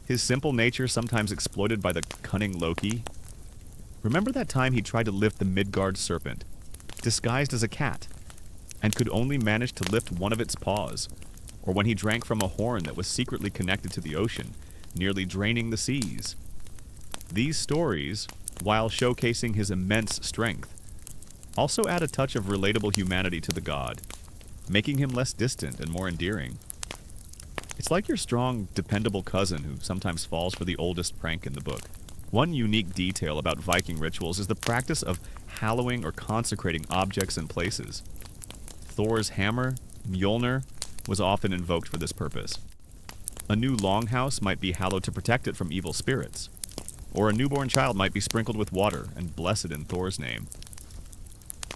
his simple nature sometimes exploited by the cunning Loki. Remember that time he tried to lift the Midgard serpent, disguised as a cat, and could only manage to lift one of its paws, or when he drank from a horn that was secretly connected to the ocean, nearly draining the seas. These stories, while showcasing his immense strength, also add a touch of relatable humanity to the god, making him less distant and more endearing. It's like your strong, dependable cousin who sometimes falls for the oldest prank in the book. One unique detail about Viking rituals is the practice of hallowing or consecrating objects and places. Thor's hammer, Mjolnir, was often invoked for this purpose. A new longhouse might be hallowed to protect it from evil spirits, or a newborn child might be sprinkled with water and blessed in Thor's name.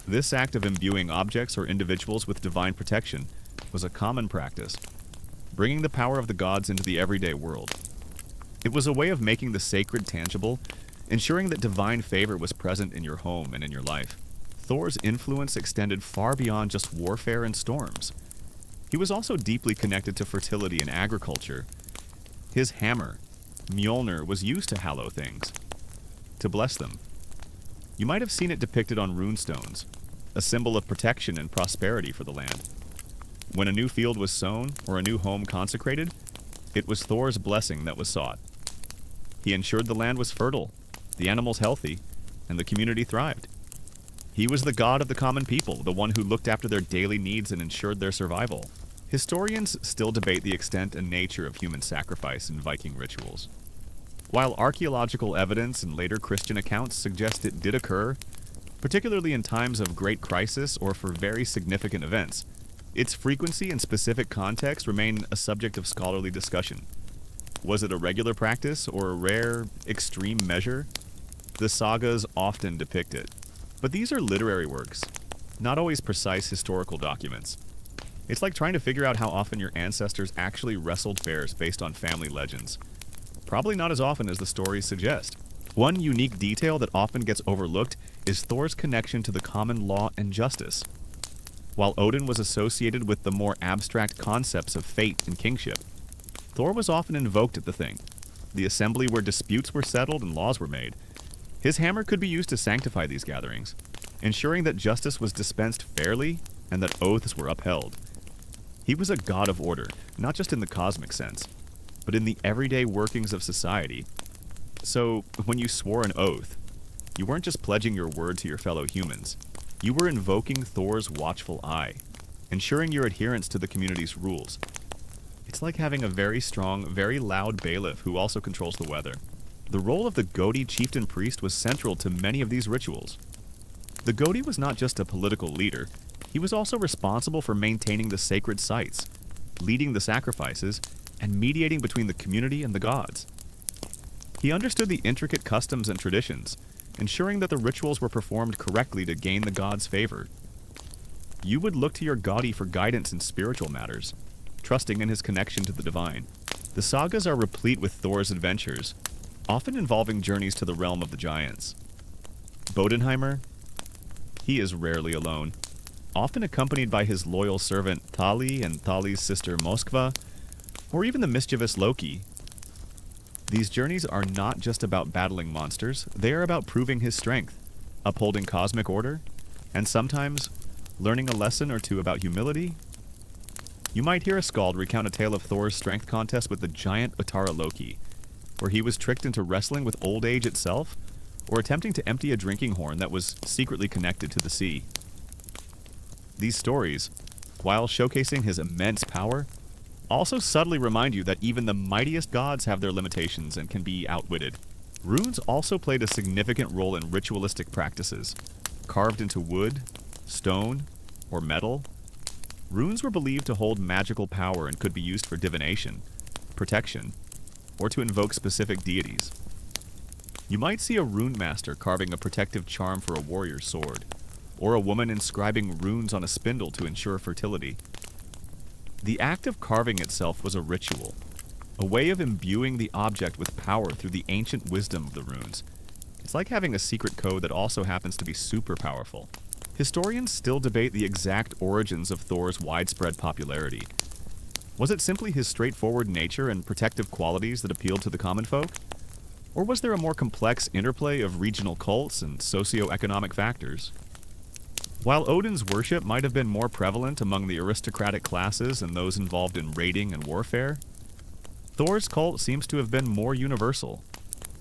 This act of imbuing objects or individuals with divine protection was a common practice, bringing the power of the gods into the everyday world. It was a way of making the sacred tangible, ensuring that divine favor was present in your home and in your life. Thor's influence extended far beyond just warfare and storms. He was also deeply connected to fertility and agriculture. His hammer, Mjolnir, was used to hallow things, to bless them. You might have seen it depicted on runestones, a symbol of protection and prosperity for the land. When a new field was sown or a new home consecrated, it was Thor's blessing that was sought. He ensured the land was fertile, the animals healthy, and the community thrived. He was the god of the common people, the one who looked after their daily needs and ensured their survival. Historians still debate the extent and nature of human sacrifice in Viking rituals. While archaeological evidence and later Christian accounts suggest it did occur, particularly in times of great crisis or for very significant events, its frequency and specific context remain a subject of scholarly discussion. Was it a regular practice or a rare, extreme measure? The sagas often depict it. But these are literary works, not always precise historical documents. It's like trying to figure out how often your ancestors actually wrestled bears based on family legends. Probably not as often as the stories suggest. One unique detail that often gets overlooked is Thor's connection to the common law and justice. While Odin was associated with the more abstract concepts of fate and kingship, Thor was often invoked at the Thing, the assembly where disputes were settled and laws were made. His hammer could be used to sanctify these gatherings, ensuring that justice was dispensed fairly and that oaths were upheld. He was a god of order, not just in the cosmic sense, but in the everyday workings of society. So, when you swore an oath, you weren't just pledging your word to your fellow humans. You were invoking Thor's watchful eye, ensuring your adherence to the community's rules. It's like having a very strong, very loud bailiff who also controls the weather. The role of the Godi chieftain priest was central to many of these rituals. The Godi was not just a political leader, he was also responsible for maintaining the sacred sites, leading the sacrifices, and mediating between the community and the gods. He understood the intricate customs and traditions, ensuring that the rituals were performed correctly to gain the gods' favor. You would look to your Godi for guidance in spiritual matters, trusting in his connection to the divine. The sagas are replete with Thor's adventures, often involving journeys to the realm of the giants. Bodenheimer? He is rarely alone, often accompanied by his loyal servant Thali and Thali's sister Moskva, or even the mischievous Loki. These journeys are not just about battling monsters, they are about proving his strength, upholding cosmic order, and sometimes learning a lesson or two about humility. You might hear a skald recount a tale of Thor's strength contest with the giant Utara Loki, where he was tricked into wrestling with old age itself, or attempting to empty a drinking horn that was secretly connected to the sea. These stories, while showcasing his immense power, also subtly remind you that even the mightiest gods have their limitations and can be outwitted. Runes also played a significant role in ritualistic practices. Carved into wood, stone, or metal, runes were believed to hold magical power and could be used for divination, protection, or to invoke specific deities. You might see a rune master carving a protective charm for a warrior's sword, or a woman inscribing runes on a spindle to ensure fertility. The act of carving itself was a ritual, a way of imbuing the object with power through the ancient wisdom of the runes. It's like having a secret code that also happens to be super powerful. Historians still debate the exact origins of Thor's widespread popularity. Was it simply his straightforward nature and protective qualities that appealed to the common folk? Or was there a more complex interplay of regional cults and socio-economic factors? While Odin's worship might have been more prevalent among the aristocratic classes and those involved in raiding and warfare, Thor's cult seems to have been more universal,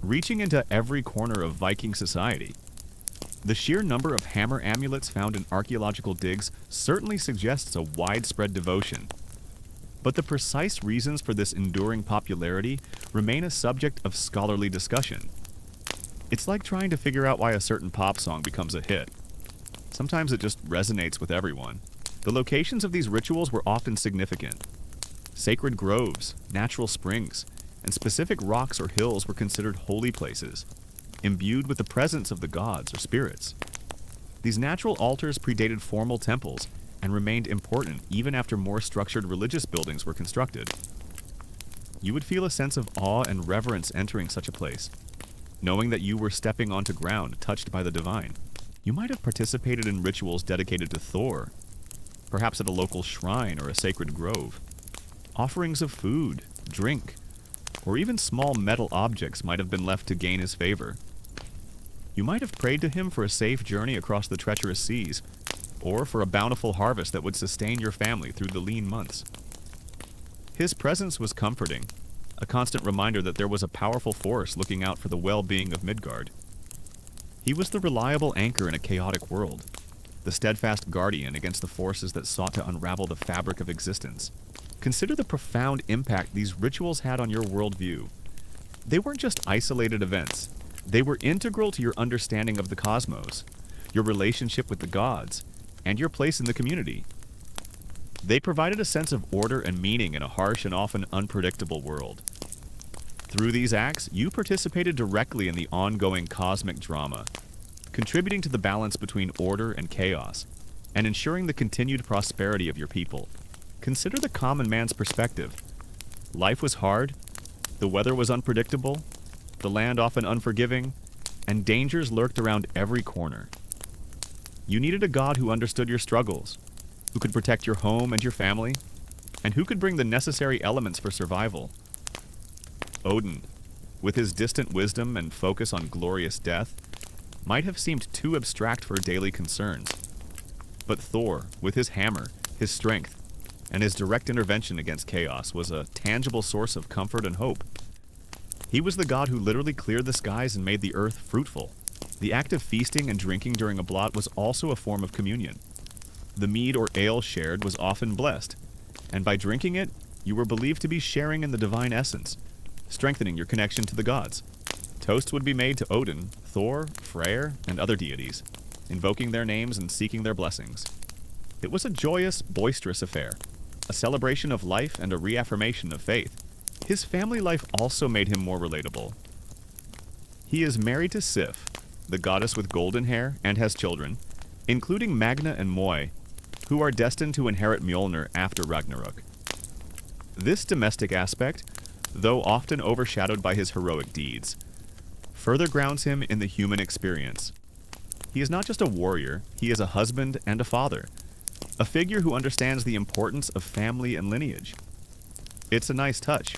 reaching into every corner of Viking society. The sheer number of hammer amulets found in archaeological digs certainly suggests a widespread devotion. But the precise reasons for this enduring popularity remain a subject of scholarly discussion. It's like trying to figure out why a certain pop song becomes a hit. Sometimes it just resonates with everyone. The locations of these rituals were often significant. Sacred groves, natural springs, and specific rocks or hills were considered holy places, imbued with the presence of the gods or spirits. These natural altars predated formal temples and remained important even after more structured religious buildings were constructed. You would feel a sense of awe and reverence entering such a place, knowing that you were stepping onto ground touched by the divine. You might have participated in rituals dedicated to Thor, perhaps at a local shrine or a sacred grove. Offerings of food, drink, or even small metal objects might have been left to gain his favor. You might have prayed to him for a safe journey across the treacherous seas, or for a bountiful harvest that would sustain your family through the lean months. His presence was comforting, a constant reminder that there was a powerful force looking out for the well-being of Midgard. He was the reliable anchor in a chaotic world, the steadfast guardian against the forces that sought to unravel the fabric of existence. Consider the profound impact these rituals had on your worldview. They weren't just isolated events. They were integral to your understanding of the cosmos, your relationship with the gods, and your place in the community. They provided a sense of order and meaning in a harsh and often unpredictable world. Through these acts, you participated directly in the ongoing cosmic drama, contributing to the balance between order and chaos, and ensuring the continued prosperity of your people. Consider the common man's perspective. Life was hard, the weather was unpredictable, the land often unforgiving, and dangers lurked around every corner. You needed a god who understood your struggles, who could protect your home and your family, and who could bring the necessary elements for survival. Odin, with his distant wisdom and focus on glorious death, might have seemed too abstract for daily concerns. But Thor, with his hammer, his strength, and his direct intervention against chaos, was a tangible source of comfort and hope. He was the god who literally cleared the skies and made the earth fruitful. The act of feasting and drinking during a blot was also a form of communion. The mead or ale shared was often blessed, and by drinking it, you were believed to be sharing in the divine essence, strengthening your connection to the gods. Toasts would be made to Odin, Thor, Freyr, and other deities, invoking their names and seeking their blessings. It was a joyous, boisterous affair, a celebration of life and a reaffirmation of faith. His family life also made him more relatable. He is married to Sif, the goddess with golden hair, and has children, including Magna and Moi, who are destined to inherit Mjolnir after Ragnarök. This domestic aspect, though often overshadowed by his heroic deeds, further grounds him in the human experience. He is not just a warrior, he is a husband and a father, a figure who understands the importance of family and lineage. It's a nice touch,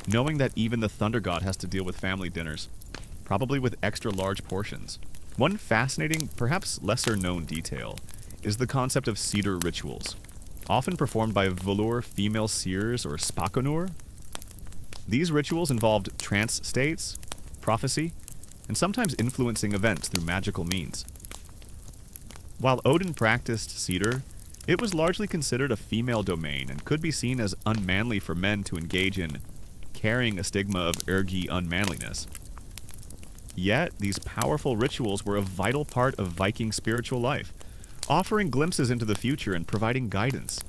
knowing that even the Thunder God has to deal with family dinners, probably with extra large portions. One fascinating, perhaps lesser-known detail is the concept of cedar rituals, often performed by Volur female seers or spakonur. These rituals involved trance states, prophecy, and sometimes influencing events through magical means. While Odin practiced cedar, it was largely considered a female domain and could be seen as unmanly for men to engage in, carrying a stigma of ergi unmanliness. Yet, these powerful rituals were a vital part of Viking spiritual life, offering glimpses into the future and providing guidance.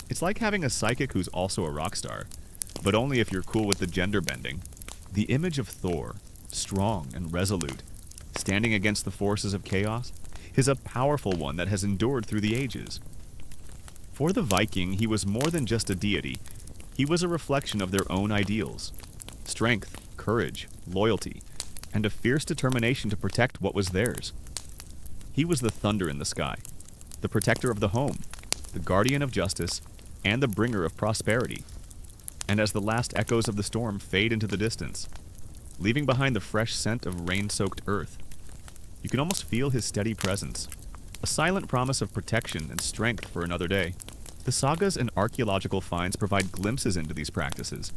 It's like having a psychic who's also a rock star, but only if you're cool with the gender bending. The image of Thor, strong and resolute, standing against the forces of chaos, is a powerful one that has endured through the ages. For the Viking, he was more than just a deity. He was a reflection of their own ideals: strength, courage, loyalty, and a fierce determination to protect what was theirs. He was the thunder in the sky, the protector of the home, the guardian of justice, and the bringer of prosperity. And as the last echoes of the storm fade into the distance, leaving behind the fresh scent of rain-soaked earth, you can almost feel his steady presence, a silent promise of protection and strength for another day. The sagas and archaeological finds provide glimpses into these practices,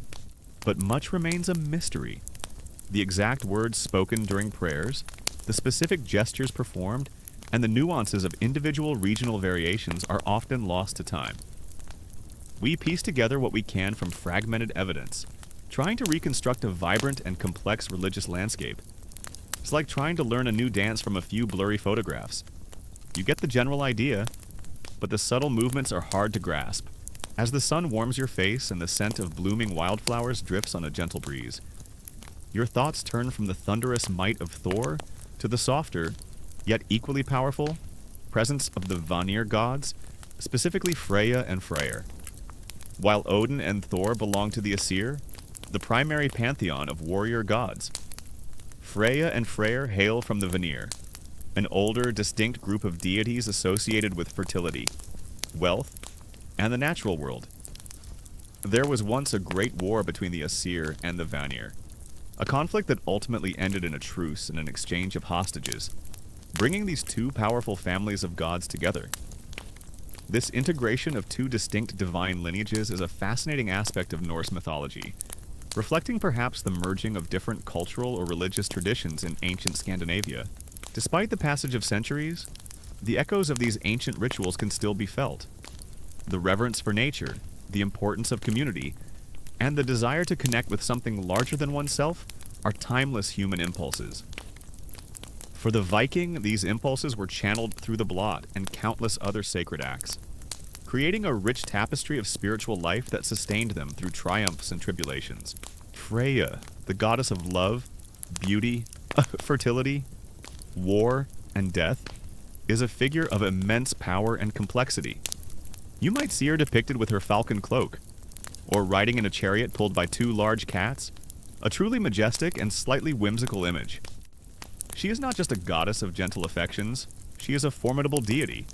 but much remains a mystery. The exact words spoken during prayers, the specific gestures performed, and the nuances of individual regional variations are often lost to time. We piece together what we can from fragmented evidence, trying to reconstruct a vibrant and complex religious landscape. It's like trying to learn a new dance from a few blurry photographs. You get the general idea, but the subtle movements are hard to grasp. As the sun warms your face and the scent of blooming wildflowers drifts on a gentle breeze, your thoughts turn from the thunderous might of Thor to the softer, yet equally powerful, presence of the Vanir gods, specifically Freya and Freyr. While Odin and Thor belong to the Aesir, the primary pantheon of warrior gods, Freya and Freyr hail from the Vanir, an older, distinct group of deities associated with fertility, wealth, and the natural world. There was once a great war between the Aesir and the Vanir, a conflict that ultimately ended in a truce and an exchange of hostages, bringing these two powerful families of gods together. This integration of two distinct divine lineages is a fascinating aspect of Norse mythology, reflecting perhaps the merging of different cultural or religious traditions in ancient Scandinavia. Despite the passage of centuries, the echoes of these ancient rituals can still be felt. The reverence for nature, the importance of community, and the desire to connect with something larger than oneself are timeless human impulses. For the Viking, these impulses were channeled through the blot and countless other sacred acts, creating a rich tapestry of spiritual life that sustained them through triumphs and tribulations. Freya, the goddess of love, beauty, fertility, war, and death, is a figure of immense power and complexity. You might see her depicted with her falcon cloak, or riding in a chariot pulled by two large cats, a truly majestic and slightly whimsical image. She is not just a goddess of gentle affections, she is a formidable deity,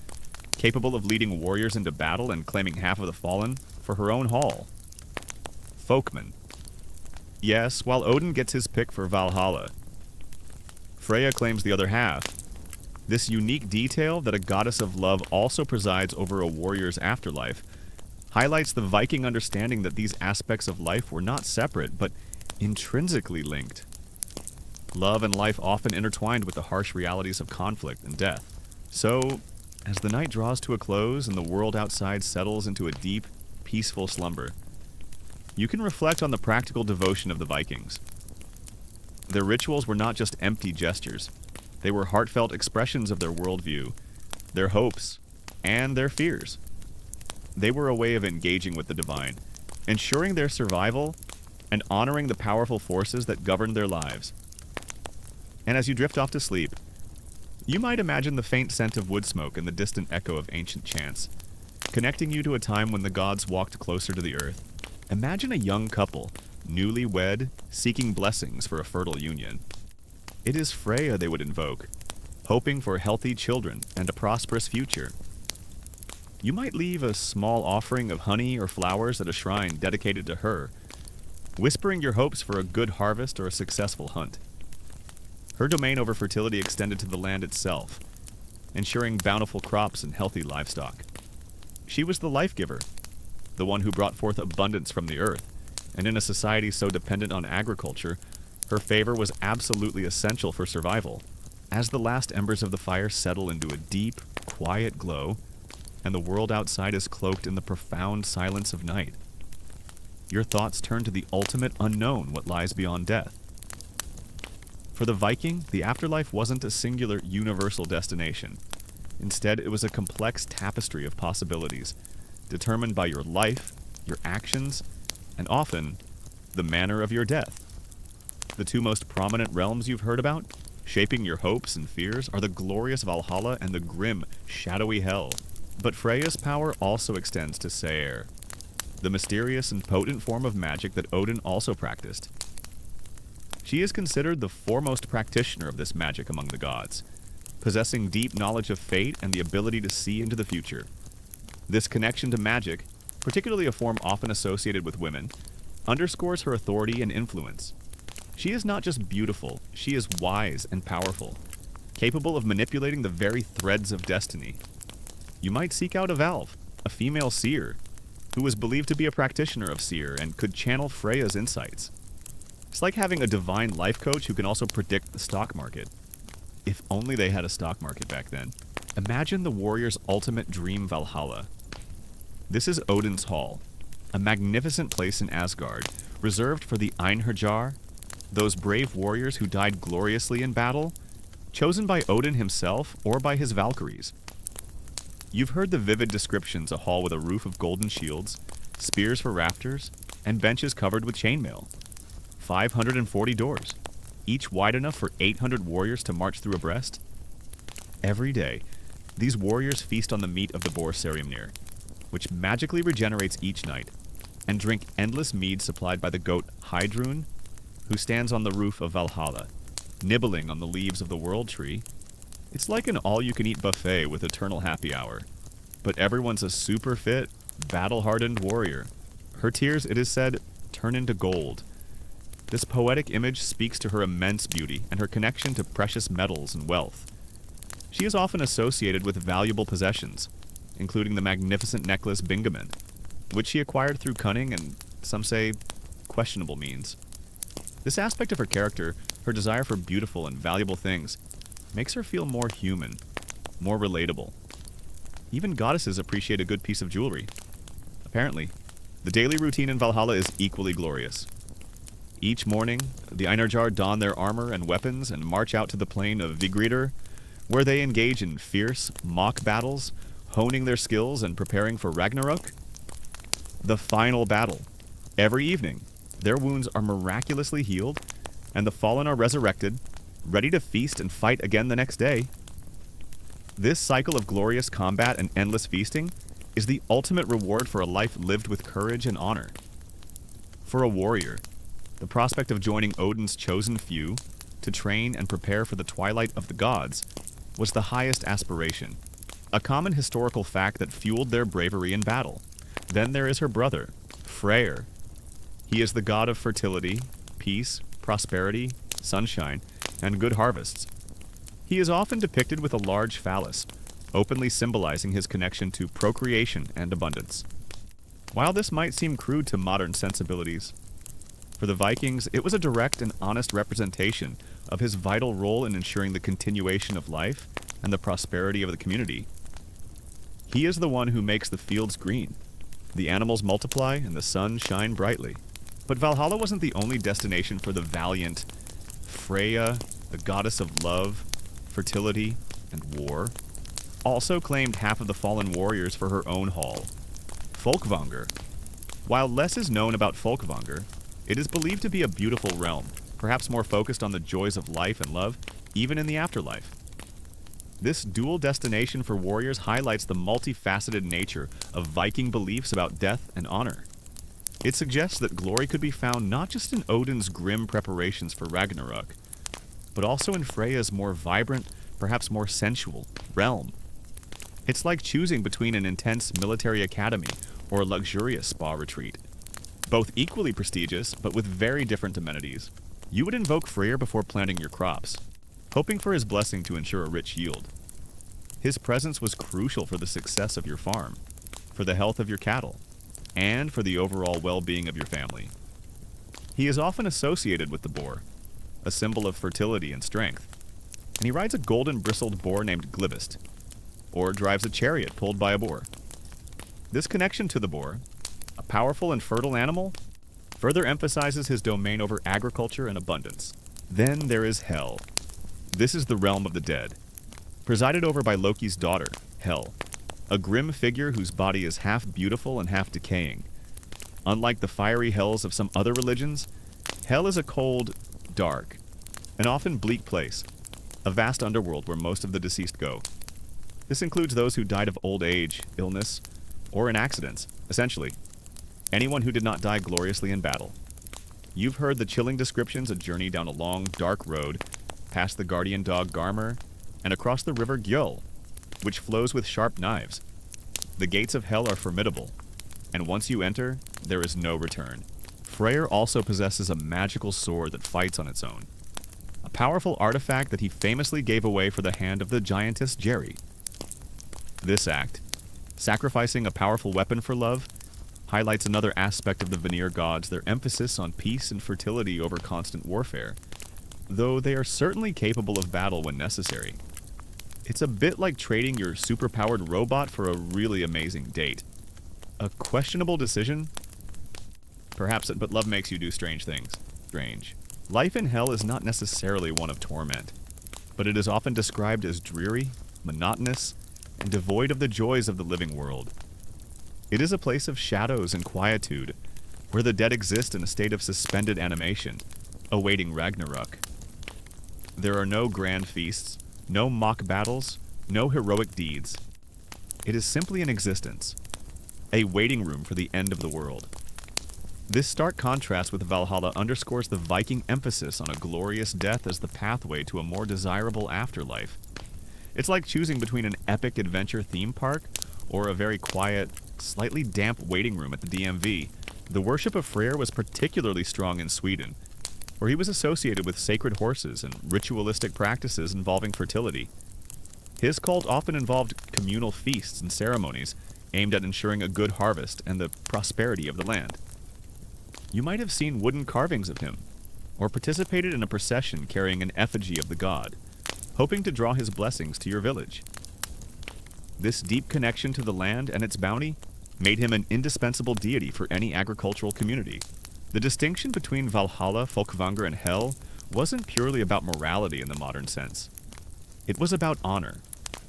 capable of leading warriors into battle and claiming half of the fallen for her own hall. Folkman. Yes, while Odin gets his pick for Valhalla, Freya claims the other half. This unique detail that a goddess of love also presides over a warrior's afterlife highlights the Viking understanding that these aspects of life were not separate, but intrinsically linked. Love and life often intertwined with the harsh realities of conflict and death. So, as the night draws to a close and the world outside settles into a deep, peaceful slumber, you can reflect on the practical devotion of the Vikings. Their rituals were not just empty gestures. They were heartfelt expressions of their worldview, their hopes, and their fears. They were a way of engaging with the divine, ensuring their survival, and honoring the powerful forces that governed their lives. And as you drift off to sleep, you might imagine the faint scent of wood smoke and the distant echo of ancient chants, connecting you to a time when the gods walked closer to the earth. Imagine a young couple, newly wed, seeking blessings for a fertile union. It is Freya they would invoke, hoping for healthy children and a prosperous future. You might leave a small offering of honey or flowers at a shrine dedicated to her, whispering your hopes for a good harvest or a successful hunt. Her domain over fertility extended to the land itself, ensuring bountiful crops and healthy livestock. She was the life giver, the one who brought forth abundance from the earth, and in a society so dependent on agriculture, her favor was absolutely essential for survival. As the last embers of the fire settle into a deep, quiet glow, and the world outside is cloaked in the profound silence of night, your thoughts turn to the ultimate unknown, what lies beyond death. For the Viking, the afterlife wasn't a singular, universal destination. Instead, it was a complex tapestry of possibilities, determined by your life, your actions, and often, the manner of your death. The two most prominent realms you've heard about, shaping your hopes and fears, are the glorious Valhalla and the grim, shadowy Hell. But Freya's power also extends to Saer, the mysterious and potent form of magic that Odin also practiced. She is considered the foremost practitioner of this magic among the gods, possessing deep knowledge of fate and the ability to see into the future. This connection to magic, particularly a form often associated with women, underscores her authority and influence. She is not just beautiful, she is wise and powerful, capable of manipulating the very threads of destiny. You might seek out a Valve, a female seer, who was believed to be a practitioner of seer and could channel Freya's insights. It's like having a divine life coach who can also predict the stock market. If only they had a stock market back then. Imagine the warrior's ultimate dream Valhalla. This is Odin's Hall, a magnificent place in Asgard, reserved for the Einherjar, those brave warriors who died gloriously in battle, chosen by Odin himself or by his Valkyries. You've heard the vivid descriptions: a hall with a roof of golden shields, spears for rafters, and benches covered with chainmail. 540 doors, each wide enough for 800 warriors to march through abreast. Every day, these warriors feast on the meat of the boar Sarimnir, which magically regenerates each night, and drink endless mead supplied by the goat Heidrun, who stands on the roof of Valhalla, nibbling on the leaves of the world tree. It's like an all-you-can-eat buffet with eternal happy hour. But everyone's a super fit, battle-hardened warrior. Her tears, it is said, turn into gold. This poetic image speaks to her immense beauty and her connection to precious metals and wealth. She is often associated with valuable possessions, including the magnificent necklace Bingaman, which she acquired through cunning and, some say, questionable means. This aspect of her character, her desire for beautiful and valuable things, makes her feel more human, more relatable. Even goddesses appreciate a good piece of jewelry. Apparently, the daily routine in Valhalla is equally glorious. Each morning, the Einherjar don their armor and weapons and march out to the plain of Vigridr, where they engage in fierce, mock battles, honing their skills and preparing for Ragnarök, the final battle. Every evening, their wounds are miraculously healed, and the fallen are resurrected, ready to feast and fight again the next day. This cycle of glorious combat and endless feasting is the ultimate reward for a life lived with courage and honor. For a warrior, the prospect of joining Odin's chosen few to train and prepare for the twilight of the gods was the highest aspiration, a common historical fact that fueled their bravery in battle. Then there is her brother, Freyr. He is the god of fertility, peace, prosperity, sunshine, and good harvests, He is often depicted with a large phallus, openly symbolizing his connection to procreation and abundance. While this might seem crude to modern sensibilities, for the Vikings, it was a direct and honest representation of his vital role in ensuring the continuation of life and the prosperity of the community. He is the one who makes the fields green, the animals multiply, and the sun shine brightly. But Valhalla wasn't the only destination for the valiant Freya, the goddess of love, fertility, and war. Also claimed half of the fallen warriors for her own hall, Folkvanger. While less is known about Folkvanger, it is believed to be a beautiful realm, perhaps more focused on the joys of life and love, even in the afterlife. This dual destination for warriors highlights the multifaceted nature of Viking beliefs about death and honor. It suggests that glory could be found not just in Odin's grim preparations for Ragnarök, but also in Freya's more vibrant, perhaps more sensual, realm. It's like choosing between an intense military academy or a luxurious spa retreat. Both equally prestigious, but with very different amenities. You would invoke Freyr before planting your crops, hoping for his blessing to ensure a rich yield. His presence was crucial for the success of your farm, for the health of your cattle, and for the overall well-being of your family. He is often associated with the boar, a symbol of fertility and strength, and he rides a golden-bristled boar named Glibist, or drives a chariot pulled by a boar. This connection to the boar, a powerful and fertile animal, further emphasizes his domain over agriculture and abundance. Then there is Hel. This is the realm of the dead, presided over by Loki's daughter, Hel, a grim figure whose body is half beautiful and half decaying. Unlike the fiery hells of some other religions, Hel is a cold, dark, and often bleak place, a vast underworld where most of the deceased go. This includes those who died of old age, illness, or in accidents, essentially, anyone who did not die gloriously in battle. You've heard the chilling descriptions: a journey down a long, dark road, past the guardian dog Garmr, and across the river Gjöll, which flows with sharp knives. The gates of hell are formidable, and once you enter, there is no return. Freyr also possesses a magical sword that fights on its own, a powerful artifact that he famously gave away for the hand of the giantess Jerry. This act, sacrificing a powerful weapon for love, highlights another aspect of the Vanir gods: their emphasis on peace and fertility over constant warfare, though they are certainly capable of battle when necessary. It's a bit like trading your superpowered robot for a really amazing date. A questionable decision? Perhaps, but love makes you do strange things. Strange. Life in hell is not necessarily one of torment, but it is often described as dreary, monotonous, and devoid of the joys of the living world. It is a place of shadows and quietude, where the dead exist in a state of suspended animation, awaiting Ragnarök. There are no grand feasts, no mock battles, no heroic deeds. It is simply an existence, a waiting room for the end of the world. This stark contrast with Valhalla underscores the Viking emphasis on a glorious death as the pathway to a more desirable afterlife. It's like choosing between an epic adventure theme park or a very quiet, slightly damp waiting room at the DMV. The worship of Freyr was particularly strong in Sweden, where he was associated with sacred horses and ritualistic practices involving fertility. His cult often involved communal feasts and ceremonies aimed at ensuring a good harvest and the prosperity of the land. You might have seen wooden carvings of him, or participated in a procession carrying an effigy of the god, hoping to draw his blessings to your village. This deep connection to the land and its bounty made him an indispensable deity for any agricultural community. The distinction between Valhalla, Folkvanger, and Hel wasn't purely about morality in the modern sense. It was about honor,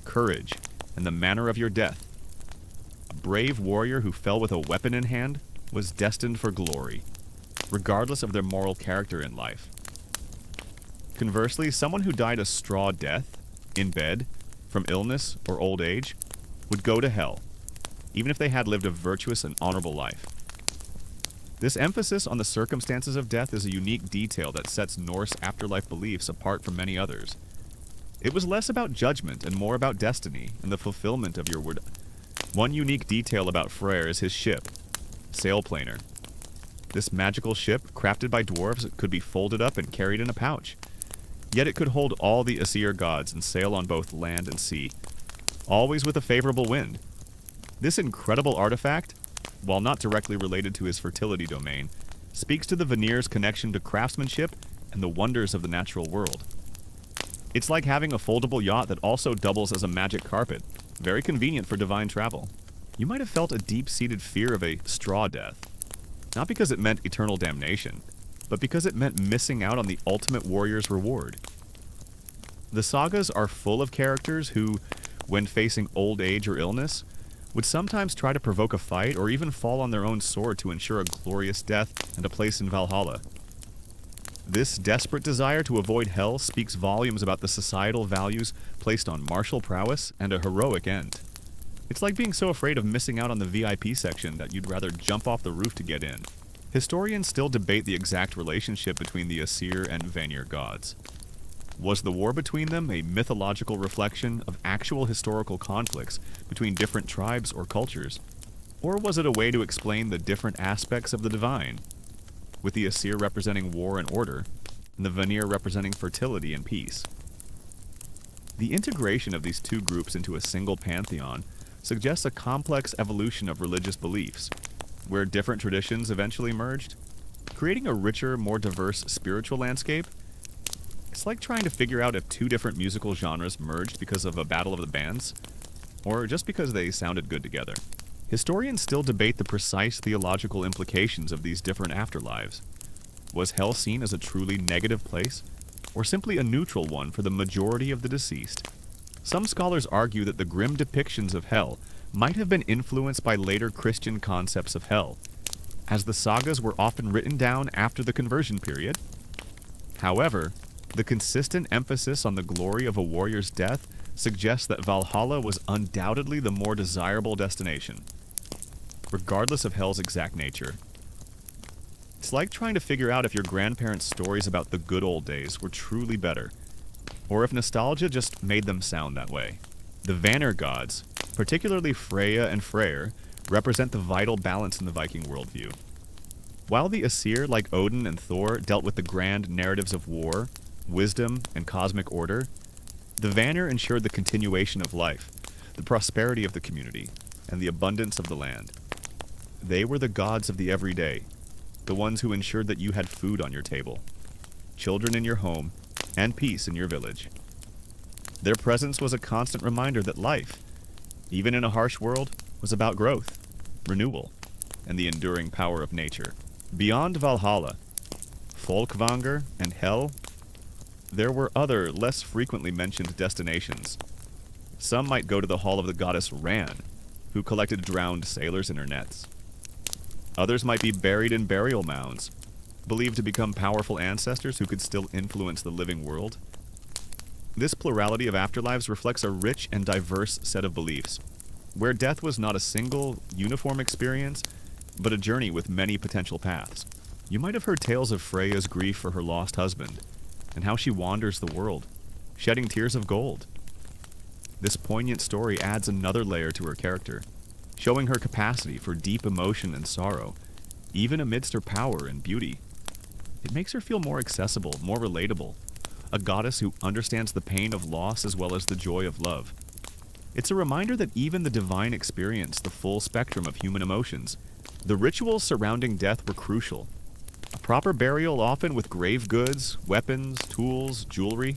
courage, and the manner of your death. A brave warrior who fell with a weapon in hand was destined for glory, regardless of their moral character in life. Conversely, someone who died a straw death, in bed, from illness or old age, would go to hell, even if they had lived a virtuous and honorable life. This emphasis on the circumstances of death is a unique detail that sets Norse afterlife beliefs apart from many others. It was less about judgment and more about destiny and the fulfillment of your word. One unique detail about Freyr is his ship, Sailplaner. This magical ship, crafted by dwarves, could be folded up and carried in a pouch. Yet it could hold all the Aesir gods and sail on both land and sea, always with a favorable wind. This incredible artifact, while not directly related to his fertility domain, speaks to the Vanir's connection to craftsmanship and the wonders of the natural world. It's like having a foldable yacht that also doubles as a magic carpet, very convenient for divine travel. You might have felt a deep-seated fear of a straw death, not because it meant eternal damnation, but because it meant missing out on the ultimate warrior's reward. The sagas are full of characters who, when facing old age or illness, would sometimes try to provoke a fight or even fall on their own sword to ensure a glorious death and a place in Valhalla. This desperate desire to avoid hell speaks volumes about the societal values placed on martial prowess and a heroic end. It's like being so afraid of missing out on the VIP section that you'd rather jump off the roof to get in. Historians still debate the exact relationship between the Aesir and Vanir gods. Was the war between them a mythological reflection of actual historical conflicts between different tribes or cultures? Or was it a way to explain the different aspects of the divine, with the Aesir representing war and order, and the Vanir representing fertility and peace? The integration of these two groups into a single pantheon suggests a complex evolution of religious beliefs, where different traditions eventually merged, creating a richer, more diverse spiritual landscape. It's like trying to figure out if two different musical genres merged because of a battle of the bands, or just because they sounded good together. Historians still debate the precise theological implications of these different afterlives. Was hell seen as a truly negative place, or simply a neutral one for the majority of the deceased? Some scholars argue that the grim depictions of hell might have been influenced by later Christian concepts of hell, as the sagas were often written down after the conversion period. However, the consistent emphasis on the glory of a warrior's death suggests that Valhalla was undoubtedly the more desirable destination, regardless of hell's exact nature. It's like trying to figure out if your grandparents' stories about the good old days were truly better, or if nostalgia just made them sound that way. The Vanir gods, particularly Freya and Freyr, represent the vital balance in the Viking worldview. While the Aesir, like Odin and Thor, dealt with the grand narratives of war, wisdom, and cosmic order, the Vanir ensured the continuation of life, the prosperity of the community, and the abundance of the land. They were the gods of the everyday, the ones who ensured that you had food on your table, children in your home, and peace in your village. Their presence was a constant reminder that life, even in a harsh world, was about growth, renewal, and the enduring power of nature. Beyond Valhalla, Folkvanger, and Hell, there were other, less frequently mentioned destinations. Some might go to the hall of the goddess Ran, who collected drowned sailors in her nets. Others might be buried in burial mounds, believed to become powerful ancestors who could still influence the living world. This plurality of afterlives reflects a rich and diverse set of beliefs, where death was not a single, uniform experience, but a journey with many potential paths. You might have heard tales of Freya's grief for her lost husband, and how she wanders the world, shedding tears of gold. This poignant story adds another layer to her character, showing her capacity for deep emotion and sorrow, even amidst her power and beauty. It makes her feel more accessible, more relatable, a goddess who understands the pain of loss as well as the joy of love. It's a reminder that even the divine experience the full spectrum of human emotions. The rituals surrounding death were crucial. A proper burial, often with grave goods, weapons, tools, jewelry,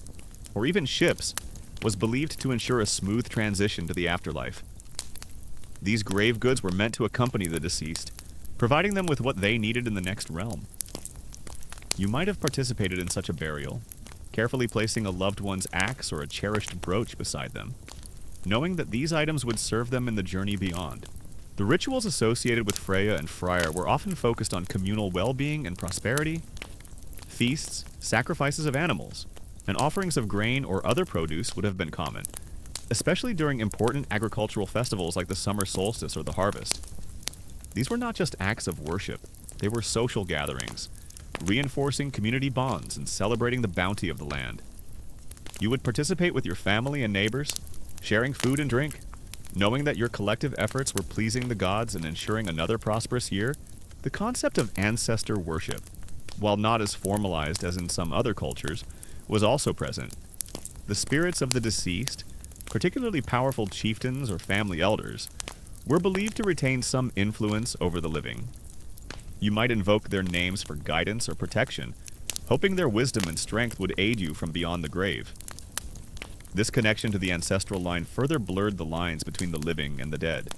or even ships, was believed to ensure a smooth transition to the afterlife. These grave goods were meant to accompany the deceased, providing them with what they needed in the next realm. You might have participated in such a burial, carefully placing a loved one's axe or a cherished brooch beside them, knowing that these items would serve them in the journey beyond. The rituals associated with Freya and Freyr were often focused on communal well-being and prosperity. Feasts, sacrifices of animals, and offerings of grain or other produce would have been common, especially during important agricultural festivals like the summer solstice or the harvest. These were not just acts of worship, they were social gatherings, reinforcing community bonds and celebrating the bounty of the land. You would participate with your family and neighbors, sharing food and drink, knowing that your collective efforts were pleasing the gods and ensuring another prosperous year. The concept of ancestor worship, while not as formalized as in some other cultures, was also present. The spirits of the deceased, particularly powerful chieftains or family elders, were believed to retain some influence over the living. You might invoke their names for guidance or protection, hoping their wisdom and strength would aid you from beyond the grave. This connection to the ancestral line further blurred the lines between the living and the dead,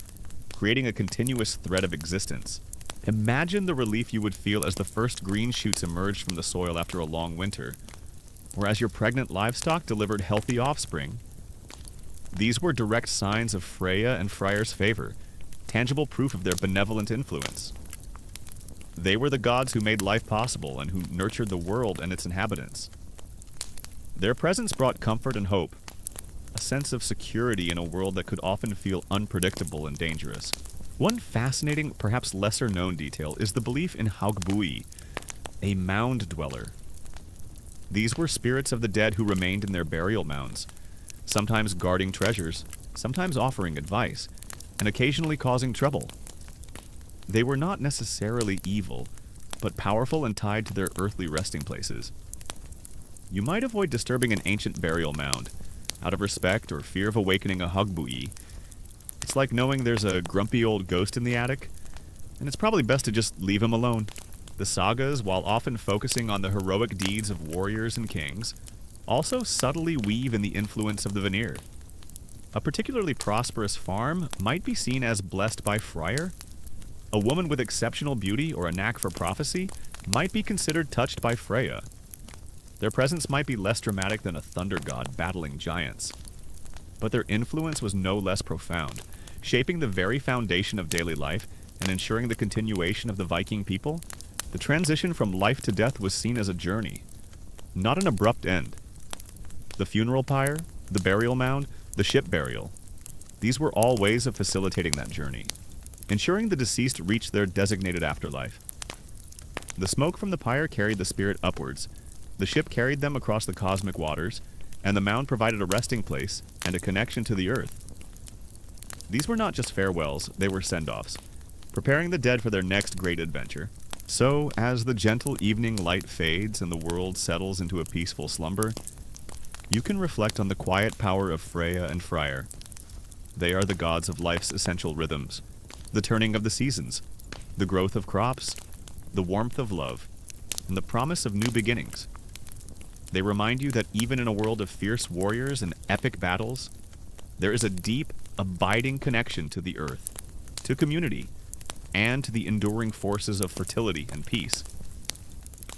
creating a continuous thread of existence. Imagine the relief you would feel as the first green shoots emerged from the soil after a long winter, or as your pregnant livestock delivered healthy offspring. These were direct signs of Freya and Freyr's favor, tangible proof of their benevolent influence. They were the gods who made life possible and who nurtured the world and its inhabitants. Their presence brought comfort and hope, a sense of security in a world that could often feel unpredictable and dangerous. One fascinating, perhaps lesser-known detail is the belief in Haugbui, a mound dweller. These were spirits of the dead who remained in their burial mounds, sometimes guarding treasures, sometimes offering advice, and occasionally causing trouble. They were not necessarily evil, but powerful and tied to their earthly resting places. You might avoid disturbing an ancient burial mound, out of respect or fear of awakening a Haugbui. It's like knowing there's a grumpy old ghost in the attic, and it's probably best to just leave him alone. The sagas, while often focusing on the heroic deeds of warriors and kings, also subtly weave in the influence of the Vanir. A particularly prosperous farm might be seen as blessed by Freyr. A woman with exceptional beauty or a knack for prophecy might be considered touched by Freya. Their presence might be less dramatic than a thunder god battling giants, but their influence was no less profound, shaping the very foundation of daily life and ensuring the continuation of the Viking people. The transition from life to death was seen as a journey, not an abrupt end. The funeral pyre, the burial mound, the ship burial, these were all ways of facilitating that journey, ensuring the deceased reached their designated afterlife. The smoke from the pyre carried the spirit upwards, the ship carried them across the cosmic waters, and the mound provided a resting place and a connection to the earth. These were not just farewells, they were send-offs, preparing the dead for their next great adventure. So, as the gentle evening light fades and the world settles into a peaceful slumber, you can reflect on the quiet power of Freya and Freyr. They are the gods of life's essential rhythms, the turning of the seasons, the growth of crops, the warmth of love, and the promise of new beginnings. They remind you that even in a world of fierce warriors and epic battles, there is a deep, abiding connection to the earth, to community, and to the enduring forces of fertility and peace.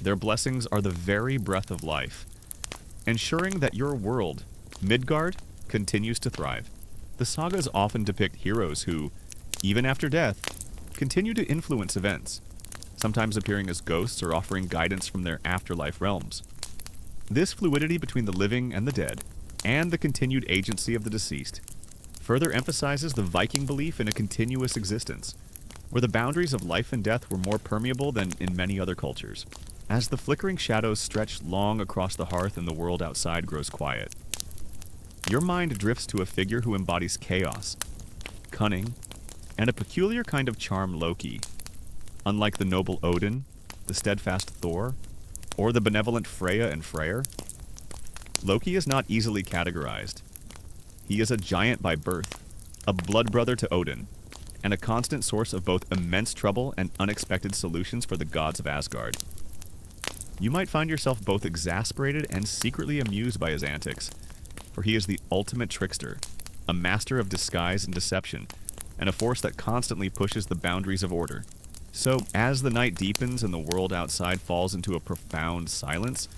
Their blessings are the very breath of life, ensuring that your world, Midgard, continues to thrive. The sagas often depict heroes who, even after death, continue to influence events, sometimes appearing as ghosts or offering guidance from their afterlife realms. This fluidity between the living and the dead, and the continued agency of the deceased, further emphasizes the Viking belief in a continuous existence, where the boundaries of life and death were more permeable than in many other cultures. As the flickering shadows stretch long across the hearth and the world outside grows quiet, your mind drifts to a figure who embodies chaos, cunning, and a peculiar kind of charm Loki. Unlike the noble Odin, the steadfast Thor, or the benevolent Freya and Freyr, Loki is not easily categorized. He is a giant by birth, a blood brother to Odin, and a constant source of both immense trouble and unexpected solutions for the gods of Asgard. You might find yourself both exasperated and secretly amused by his antics, for he is the ultimate trickster, a master of disguise and deception, and a force that constantly pushes the boundaries of order. So, as the night deepens and the world outside falls into a profound silence,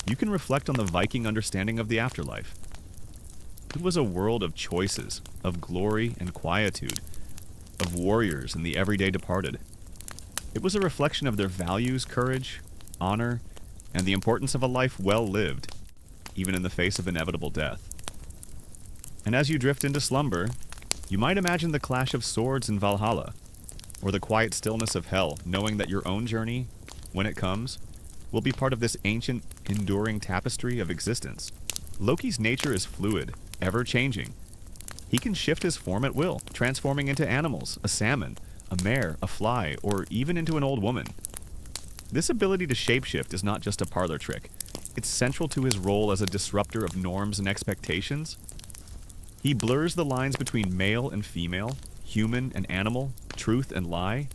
you can reflect on the Viking understanding of the afterlife. It was a world of choices, of glory and quietude, of warriors and the everyday departed. It was a reflection of their values, courage, honor, and the importance of a life well lived, even in the face of inevitable death. And as you drift into slumber, you might imagine the clash of swords in Valhalla, or the quiet stillness of hell, knowing that your own journey, when it comes, will be part of this ancient, enduring tapestry of existence. Loki's nature is fluid, ever-changing. He can shift his form at will, transforming into animals, a salmon, a mare, a fly, or even into an old woman. This ability to shapeshift is not just a parlor trick. It's central to his role as a disruptor of norms and expectations. He blurs the lines between male and female, human and animal, truth and lie.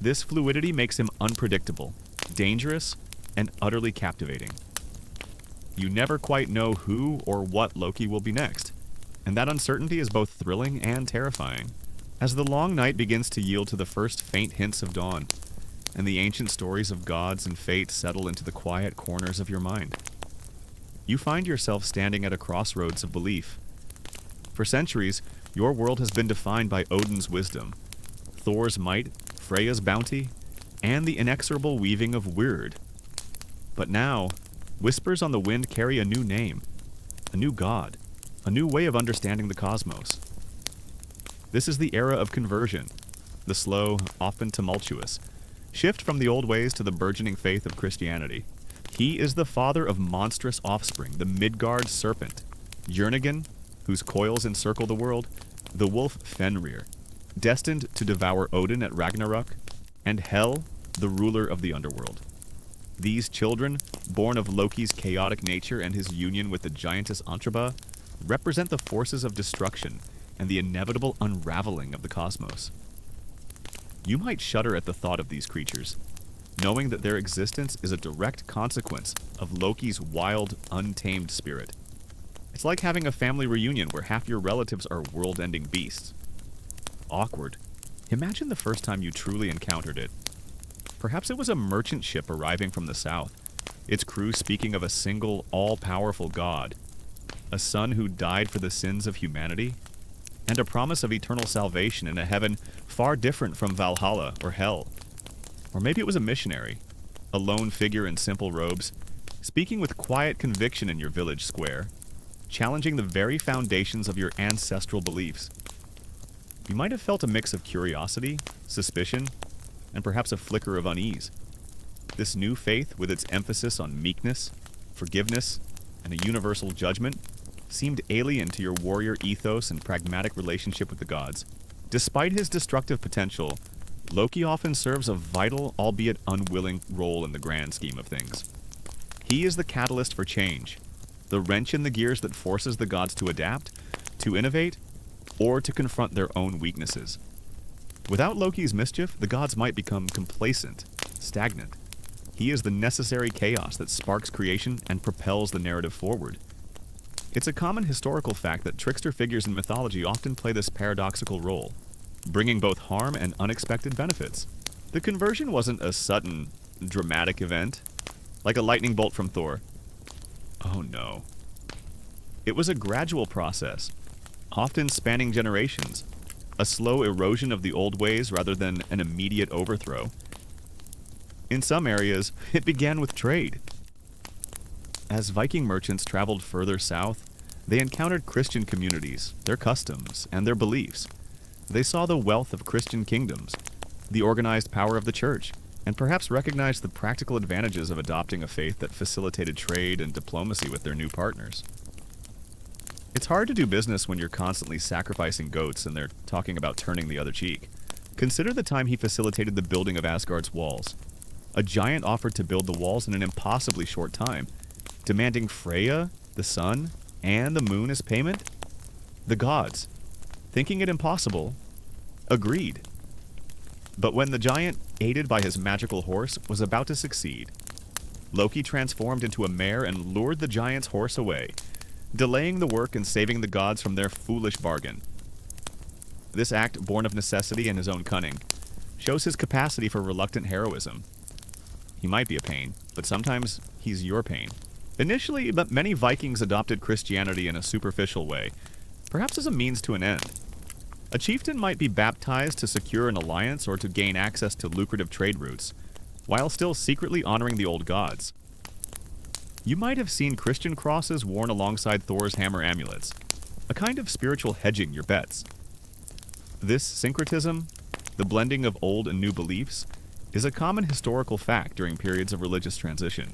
This fluidity makes him unpredictable, dangerous, and utterly captivating. You never quite know who or what Loki will be next, and that uncertainty is both thrilling and terrifying. As the long night begins to yield to the first faint hints of dawn, and the ancient stories of gods and fate settle into the quiet corners of your mind, you find yourself standing at a crossroads of belief. For centuries, your world has been defined by Odin's wisdom, Thor's might, Freya's bounty, and the inexorable weaving of weird. But now, whispers on the wind carry a new name, a new god, a new way of understanding the cosmos. This is the era of conversion, the slow, often tumultuous, shift from the old ways to the burgeoning faith of Christianity. He is the father of monstrous offspring, the Midgard serpent, Jörnagin, whose coils encircle the world, the wolf Fenrir, destined to devour Odin at Ragnarök, and Hel, the ruler of the underworld. These children, born of Loki's chaotic nature and his union with the giantess Antraba, represent the forces of destruction and the inevitable unraveling of the cosmos. You might shudder at the thought of these creatures, knowing that their existence is a direct consequence of Loki's wild, untamed spirit. It's like having a family reunion where half your relatives are world-ending beasts. Awkward. Imagine the first time you truly encountered it. Perhaps it was a merchant ship arriving from the south, its crew speaking of a single, all-powerful god, a son who died for the sins of humanity, and a promise of eternal salvation in a heaven far different from Valhalla or Hell. Or maybe it was a missionary, a lone figure in simple robes, speaking with quiet conviction in your village square, challenging the very foundations of your ancestral beliefs. You might have felt a mix of curiosity, suspicion, and perhaps a flicker of unease. This new faith, with its emphasis on meekness, forgiveness, and a universal judgment, seemed alien to your warrior ethos and pragmatic relationship with the gods. Despite his destructive potential, Loki often serves a vital, albeit unwilling, role in the grand scheme of things. He is the catalyst for change, the wrench in the gears that forces the gods to adapt, to innovate, or to confront their own weaknesses. Without Loki's mischief, the gods might become complacent, stagnant. He is the necessary chaos that sparks creation and propels the narrative forward. It's a common historical fact that trickster figures in mythology often play this paradoxical role, bringing both harm and unexpected benefits. The conversion wasn't a sudden, dramatic event, like a lightning bolt from Thor. Oh no. It was a gradual process, often spanning generations, a slow erosion of the old ways rather than an immediate overthrow. In some areas, it began with trade. As Viking merchants traveled further south, they encountered Christian communities, their customs, and their beliefs. They saw the wealth of Christian kingdoms, the organized power of the church, and perhaps recognized the practical advantages of adopting a faith that facilitated trade and diplomacy with their new partners. It's hard to do business when you're constantly sacrificing goats and they're talking about turning the other cheek. Consider the time he facilitated the building of Asgard's walls. A giant offered to build the walls in an impossibly short time, demanding Freya, the sun, and the moon as payment. The gods, thinking it impossible, agreed. But when the giant, aided by his magical horse, was about to succeed, Loki transformed into a mare and lured the giant's horse away, delaying the work and saving the gods from their foolish bargain. This act, born of necessity and his own cunning, shows his capacity for reluctant heroism. He might be a pain, but sometimes he's your pain. Initially, many Vikings adopted Christianity in a superficial way, perhaps as a means to an end. A chieftain might be baptized to secure an alliance or to gain access to lucrative trade routes, while still secretly honoring the old gods. You might have seen Christian crosses worn alongside Thor's hammer amulets, a kind of spiritual hedging your bets. This syncretism, the blending of old and new beliefs, is a common historical fact during periods of religious transition.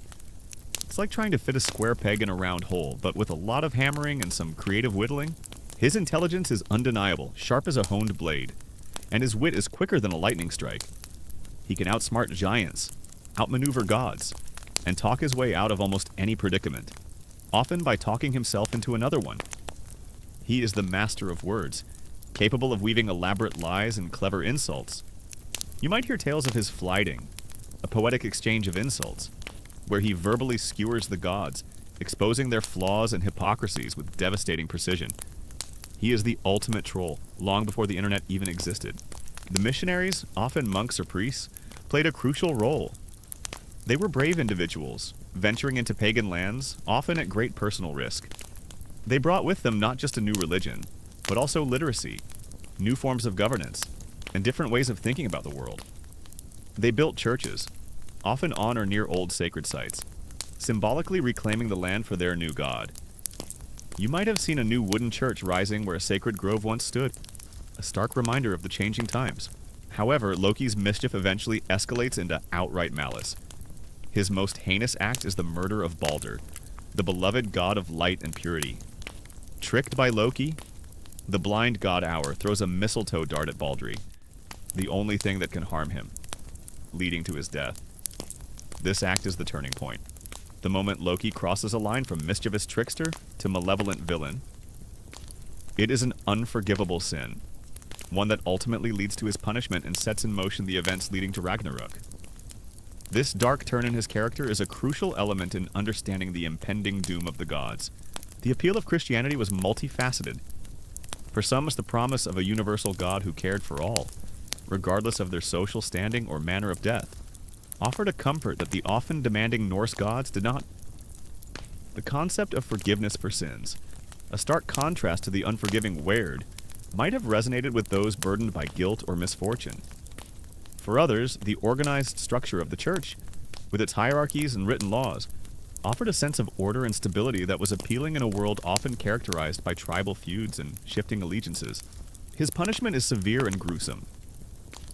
It's like trying to fit a square peg in a round hole, but with a lot of hammering and some creative whittling. His intelligence is undeniable, sharp as a honed blade, and his wit is quicker than a lightning strike. He can outsmart giants, outmaneuver gods, and talk his way out of almost any predicament, often by talking himself into another one. He is the master of words, capable of weaving elaborate lies and clever insults. You might hear tales of his flighting, a poetic exchange of insults, where he verbally skewers the gods, exposing their flaws and hypocrisies with devastating precision. He is the ultimate troll, long before the internet even existed. The missionaries, often monks or priests, played a crucial role. They were brave individuals, venturing into pagan lands, often at great personal risk. They brought with them not just a new religion, but also literacy, new forms of governance, and different ways of thinking about the world. They built churches, often on or near old sacred sites, symbolically reclaiming the land for their new god. You might have seen a new wooden church rising where a sacred grove once stood, a stark reminder of the changing times. However, Loki's mischief eventually escalates into outright malice. His most heinous act is the murder of Balder, the beloved god of light and purity. Tricked by Loki, the blind god Aur throws a mistletoe dart at Baldry, the only thing that can harm him, leading to his death. This act is the turning point. The moment Loki crosses a line from mischievous trickster to malevolent villain. It is an unforgivable sin, one that ultimately leads to his punishment and sets in motion the events leading to Ragnarök. This dark turn in his character is a crucial element in understanding the impending doom of the gods. The appeal of Christianity was multifaceted. For some, it's the promise of a universal God who cared for all, regardless of their social standing or manner of death, offered a comfort that the often demanding Norse gods did not. The concept of forgiveness for sins, a stark contrast to the unforgiving Weird, might have resonated with those burdened by guilt or misfortune. For others, the organized structure of the church, with its hierarchies and written laws, offered a sense of order and stability that was appealing in a world often characterized by tribal feuds and shifting allegiances. His punishment is severe and gruesome.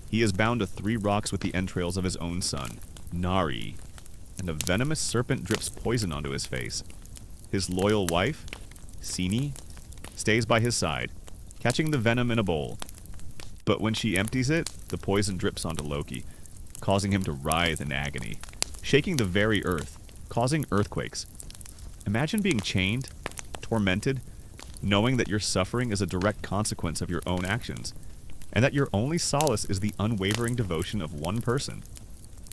He is bound to 3 rocks with the entrails of his own son, Nari, and a venomous serpent drips poison onto his face. His loyal wife, Sini, stays by his side, catching the venom in a bowl. But when she empties it, the poison drips onto Loki, causing him to writhe in agony, shaking the very earth, causing earthquakes. Imagine being chained, tormented, knowing that your suffering is a direct consequence of your own actions, and that your only solace is the unwavering devotion of one person.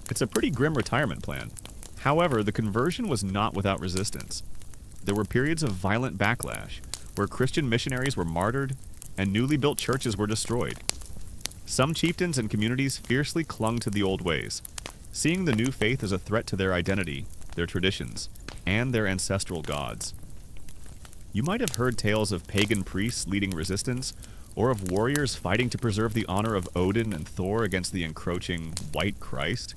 It's a pretty grim retirement plan. However, the conversion was not without resistance. There were periods of violent backlash, where Christian missionaries were martyred and newly built churches were destroyed. Some chieftains and communities fiercely clung to the old ways, seeing the new faith as a threat to their identity, their traditions, and their ancestral gods. You might have heard tales of pagan priests leading resistance, or of warriors fighting to preserve the honor of Odin and Thor against the encroaching white Christ.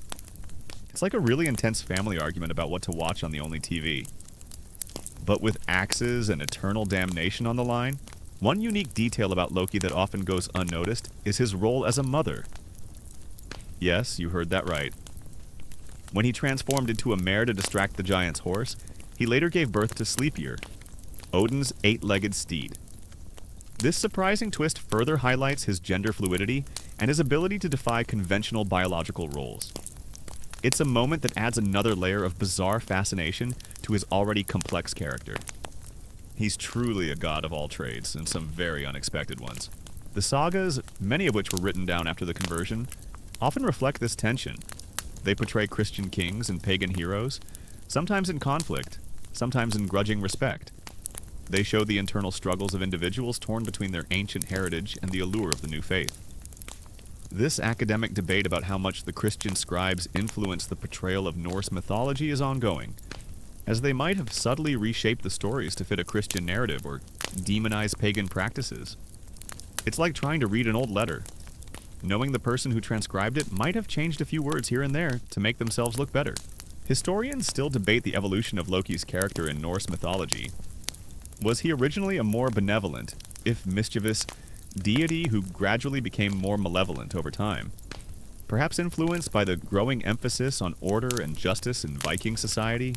It's like a really intense family argument about what to watch on the only TV. But with axes and eternal damnation on the line, one unique detail about Loki that often goes unnoticed is his role as a mother. Yes, you heard that right. When he transformed into a mare to distract the giant's horse, he later gave birth to Sleipnir, Odin's 8-legged steed. This surprising twist further highlights his gender fluidity and his ability to defy conventional biological roles. It's a moment that adds another layer of bizarre fascination to his already complex character. He's truly a god of all trades, and some very unexpected ones. The sagas, many of which were written down after the conversion, often reflect this tension. They portray Christian kings and pagan heroes, sometimes in conflict, sometimes in grudging respect. They show the internal struggles of individuals torn between their ancient heritage and the allure of the new faith. This academic debate about how much the Christian scribes influenced the portrayal of Norse mythology is ongoing, as they might have subtly reshaped the stories to fit a Christian narrative or demonize pagan practices. It's like trying to read an old letter. Knowing the person who transcribed it might have changed a few words here and there to make themselves look better. Historians still debate the evolution of Loki's character in Norse mythology. Was he originally a more benevolent, if mischievous, deity who gradually became more malevolent over time? Perhaps influenced by the growing emphasis on order and justice in Viking society?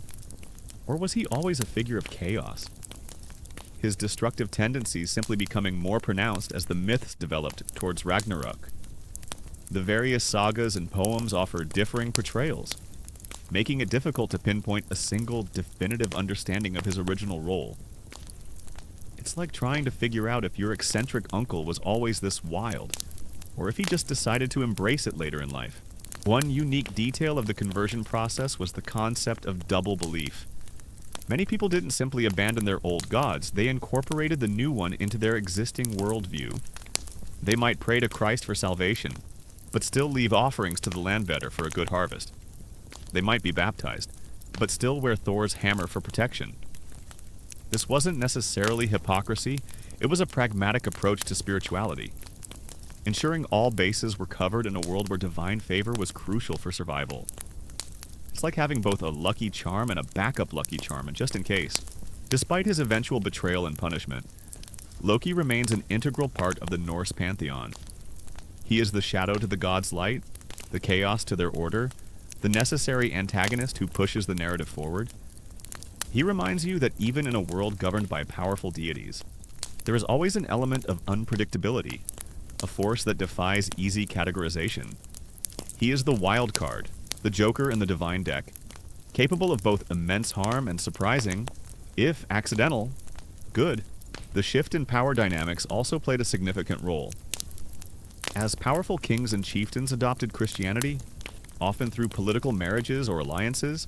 Or was he always a figure of chaos? His destructive tendencies simply becoming more pronounced as the myths developed towards Ragnarök. The various sagas and poems offer differing portrayals. making it difficult to pinpoint a single definitive understanding of his original role. It's like trying to figure out if your eccentric uncle was always this wild, or if he just decided to embrace it later in life. One unique detail of the conversion process was the concept of double belief. Many people didn't simply abandon their old gods, they incorporated the new one into their existing worldview. They might pray to Christ for salvation, but still leave offerings to the landbetter for a good harvest. They might be baptized, but still wear Thor's hammer for protection. This wasn't necessarily hypocrisy, it was a pragmatic approach to spirituality. Ensuring all bases were covered in a world where divine favor was crucial for survival. It's like having both a lucky charm and a backup lucky charm, just in case. Despite his eventual betrayal and punishment, Loki remains an integral part of the Norse pantheon. He is the shadow to the gods' light, the chaos to their order, the necessary antagonist who pushes the narrative forward. He reminds you that even in a world governed by powerful deities, there is always an element of unpredictability, a force that defies easy categorization. He is the wild card, the joker in the divine deck, capable of both immense harm and surprising, if accidental, good. The shift in power dynamics also played a significant role. As powerful kings and chieftains adopted Christianity, often through political marriages or alliances,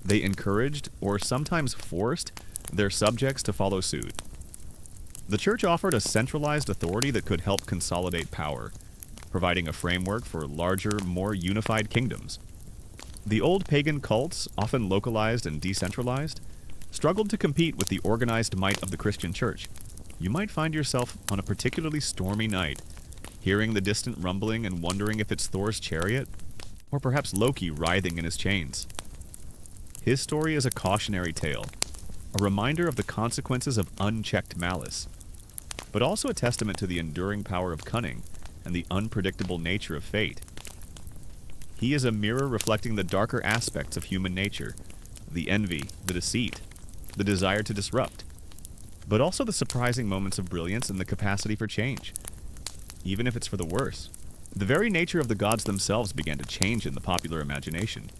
they encouraged, or sometimes forced, their subjects to follow suit. The church offered a centralized authority that could help consolidate power, providing a framework for larger, more unified kingdoms. The old pagan cults, often localized and decentralized, struggled to compete with the organized might of the Christian church. You might find yourself on a particularly stormy night, hearing the distant rumbling and wondering if it's Thor's chariot, or perhaps Loki writhing in his chains. His story is a cautionary tale, a reminder of the consequences of unchecked malice, but also a testament to the enduring power of cunning and the unpredictable nature of fate. He is a mirror reflecting the darker aspects of human nature, the envy, the deceit, the desire to disrupt, but also the surprising moments of brilliance and the capacity for change, even if it's for the worse. The very nature of the gods themselves began to change in the popular imagination.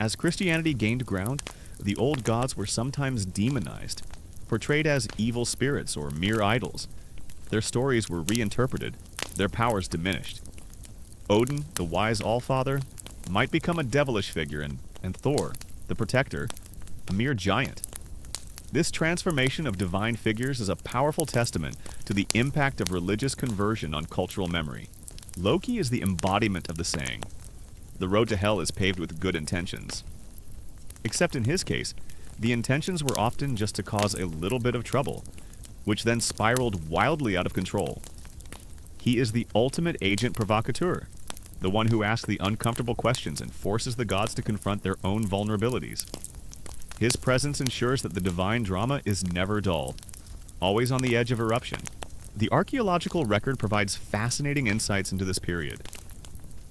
As Christianity gained ground, the old gods were sometimes demonized, portrayed as evil spirits or mere idols. Their stories were reinterpreted, their powers diminished. Odin, the wise Allfather, might become a devilish figure, and Thor, the protector, a mere giant. This transformation of divine figures is a powerful testament to the impact of religious conversion on cultural memory. Loki is the embodiment of the saying, "The road to hell is paved with good intentions." Except in his case, the intentions were often just to cause a little bit of trouble, which then spiraled wildly out of control. He is the ultimate agent provocateur, the one who asks the uncomfortable questions and forces the gods to confront their own vulnerabilities. His presence ensures that the divine drama is never dull, always on the edge of eruption. The archaeological record provides fascinating insights into this period.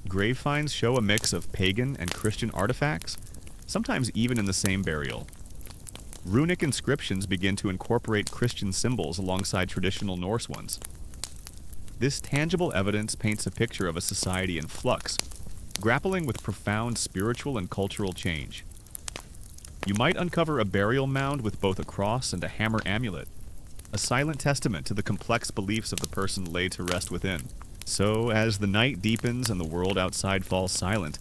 Grave finds show a mix of pagan and Christian artifacts, sometimes even in the same burial. Runic inscriptions begin to incorporate Christian symbols alongside traditional Norse ones. This tangible evidence paints a picture of a society in flux, grappling with profound spiritual and cultural change. You might uncover a burial mound with both a cross and a hammer amulet, a silent testament to the complex beliefs of the person laid to rest within. So, as the night deepens and the world outside falls silent,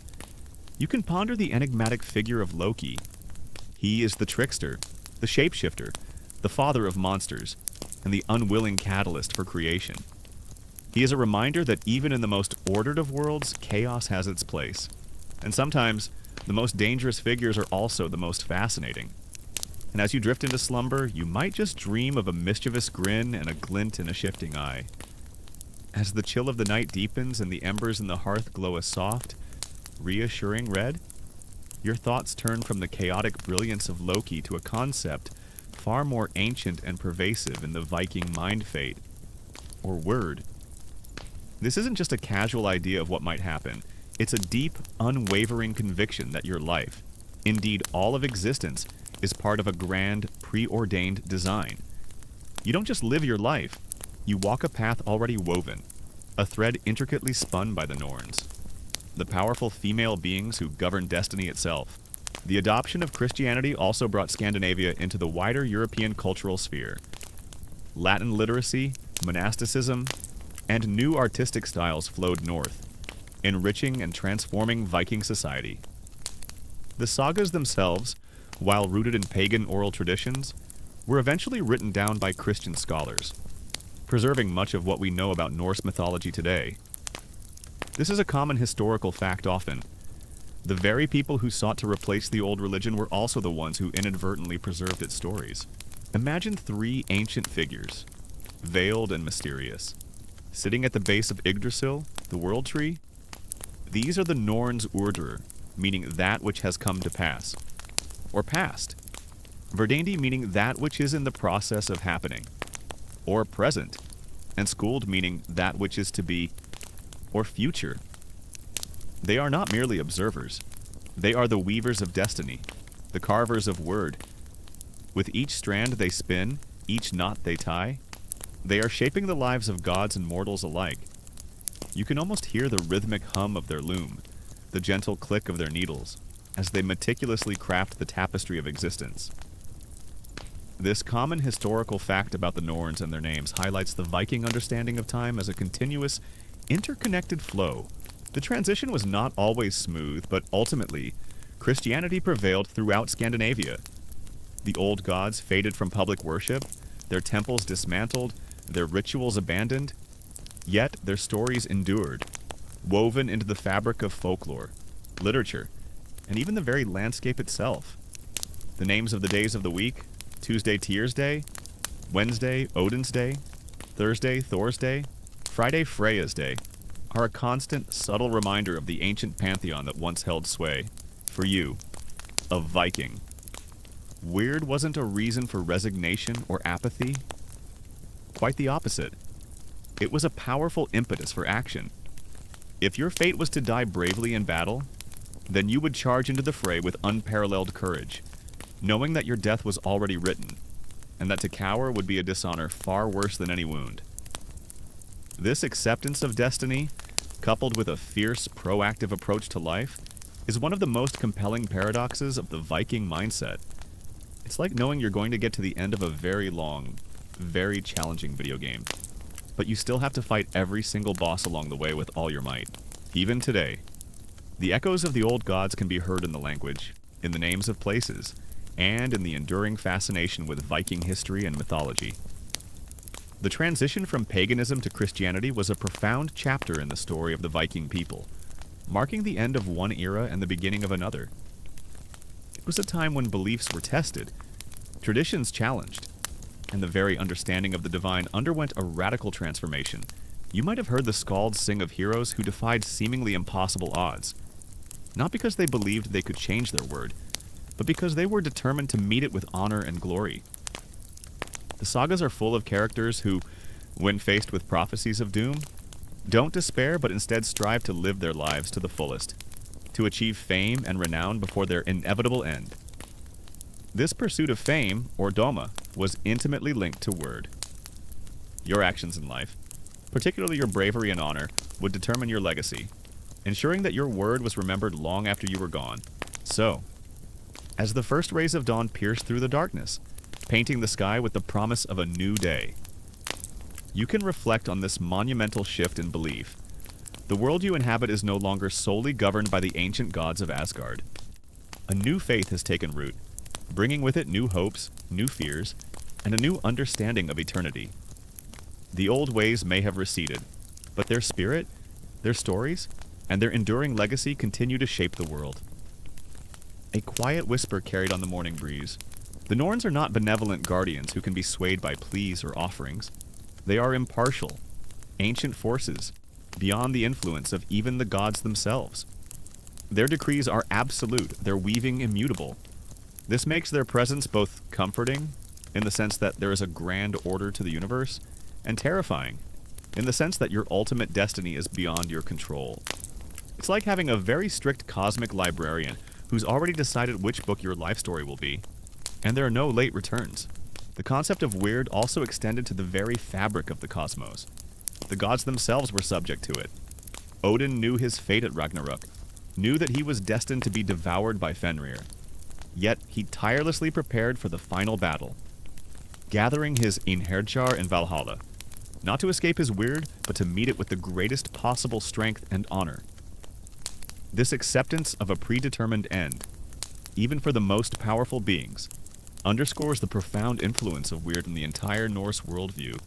you can ponder the enigmatic figure of Loki. He is the trickster, the shapeshifter, the father of monsters, and the unwilling catalyst for creation. He is a reminder that even in the most ordered of worlds, chaos has its place. And sometimes, the most dangerous figures are also the most fascinating. And as you drift into slumber, you might just dream of a mischievous grin and a glint in a shifting eye. As the chill of the night deepens and the embers in the hearth glow a soft, reassuring red, your thoughts turn from the chaotic brilliance of Loki to a concept far more ancient and pervasive in the Viking mind fate, or word. This isn't just a casual idea of what might happen. It's a deep, unwavering conviction that your life, indeed all of existence, is part of a grand, preordained design. You don't just live your life, you walk a path already woven, a thread intricately spun by the Norns. the powerful female beings who govern destiny itself. The adoption of Christianity also brought Scandinavia into the wider European cultural sphere. Latin literacy, monasticism, and new artistic styles flowed north, enriching and transforming Viking society. The sagas themselves, while rooted in pagan oral traditions, were eventually written down by Christian scholars, preserving much of what we know about Norse mythology today. This is a common historical fact often. The very people who sought to replace the old religion were also the ones who inadvertently preserved its stories. Imagine three ancient figures, veiled and mysterious, sitting at the base of Yggdrasil, the world tree. These are the Norns Urdr, meaning that which has come to pass, or past. Verdandi meaning that which is in the process of happening, or present, and Skuld meaning that which is to be, or future. They are not merely observers. They are the weavers of destiny, the carvers of word. With each strand they spin, each knot they tie, they are shaping the lives of gods and mortals alike. You can almost hear the rhythmic hum of their loom, the gentle click of their needles, as they meticulously craft the tapestry of existence. This common historical fact about the Norns and their names highlights the Viking understanding of time as a continuous, interconnected flow. The transition was not always smooth, but ultimately, Christianity prevailed throughout Scandinavia. The old gods faded from public worship, their temples dismantled, their rituals abandoned, yet their stories endured, woven into the fabric of folklore, literature, and even the very landscape itself. The names of the days of the week, Tuesday Tyr's Day, Wednesday Odin's Day, Thursday Thor's Day, Friday Freya's Day, are a constant, subtle reminder of the ancient pantheon that once held sway. For you, a Viking. Weird wasn't a reason for resignation or apathy. Quite the opposite. It was a powerful impetus for action. If your fate was to die bravely in battle, then you would charge into the fray with unparalleled courage, knowing that your death was already written, and that to cower would be a dishonor far worse than any wound. This acceptance of destiny, coupled with a fierce, proactive approach to life, is one of the most compelling paradoxes of the Viking mindset. It's like knowing you're going to get to the end of a very long, very challenging video game, but you still have to fight every single boss along the way with all your might. Even today, the echoes of the old gods can be heard in the language, in the names of places, and in the enduring fascination with Viking history and mythology. The transition from paganism to Christianity was a profound chapter in the story of the Viking people, marking the end of one era and the beginning of another. It was a time when beliefs were tested, traditions challenged, and the very understanding of the divine underwent a radical transformation. You might have heard the skalds sing of heroes who defied seemingly impossible odds, not because they believed they could change their word, but because they were determined to meet it with honor and glory. The sagas are full of characters who, when faced with prophecies of doom, don't despair but instead strive to live their lives to the fullest, to achieve fame and renown before their inevitable end. This pursuit of fame, or doma, was intimately linked to word. Your actions in life, particularly your bravery and honor, would determine your legacy, ensuring that your word was remembered long after you were gone. So, as the first rays of dawn pierced through the darkness, painting the sky with the promise of a new day, you can reflect on this monumental shift in belief. The world you inhabit is no longer solely governed by the ancient gods of Asgard. A new faith has taken root, bringing with it new hopes, new fears, and a new understanding of eternity. The old ways may have receded, but their spirit, their stories, and their enduring legacy continue to shape the world. A quiet whisper carried on the morning breeze. The Norns are not benevolent guardians who can be swayed by pleas or offerings. They are impartial, ancient forces, beyond the influence of even the gods themselves. Their decrees are absolute, their weaving immutable. This makes their presence both comforting, in the sense that there is a grand order to the universe, and terrifying, in the sense that your ultimate destiny is beyond your control. It's like having a very strict cosmic librarian who's already decided which book your life story will be, and there are no late returns. The concept of weird also extended to the very fabric of the cosmos. The gods themselves were subject to it. Odin knew his fate at Ragnarök, knew that he was destined to be devoured by Fenrir. Yet he tirelessly prepared for the final battle, gathering his Einherjar in Valhalla, not to escape his weird, but to meet it with the greatest possible strength and honor. This acceptance of a predetermined end, even for the most powerful beings, underscores the profound influence of weird in the entire Norse worldview.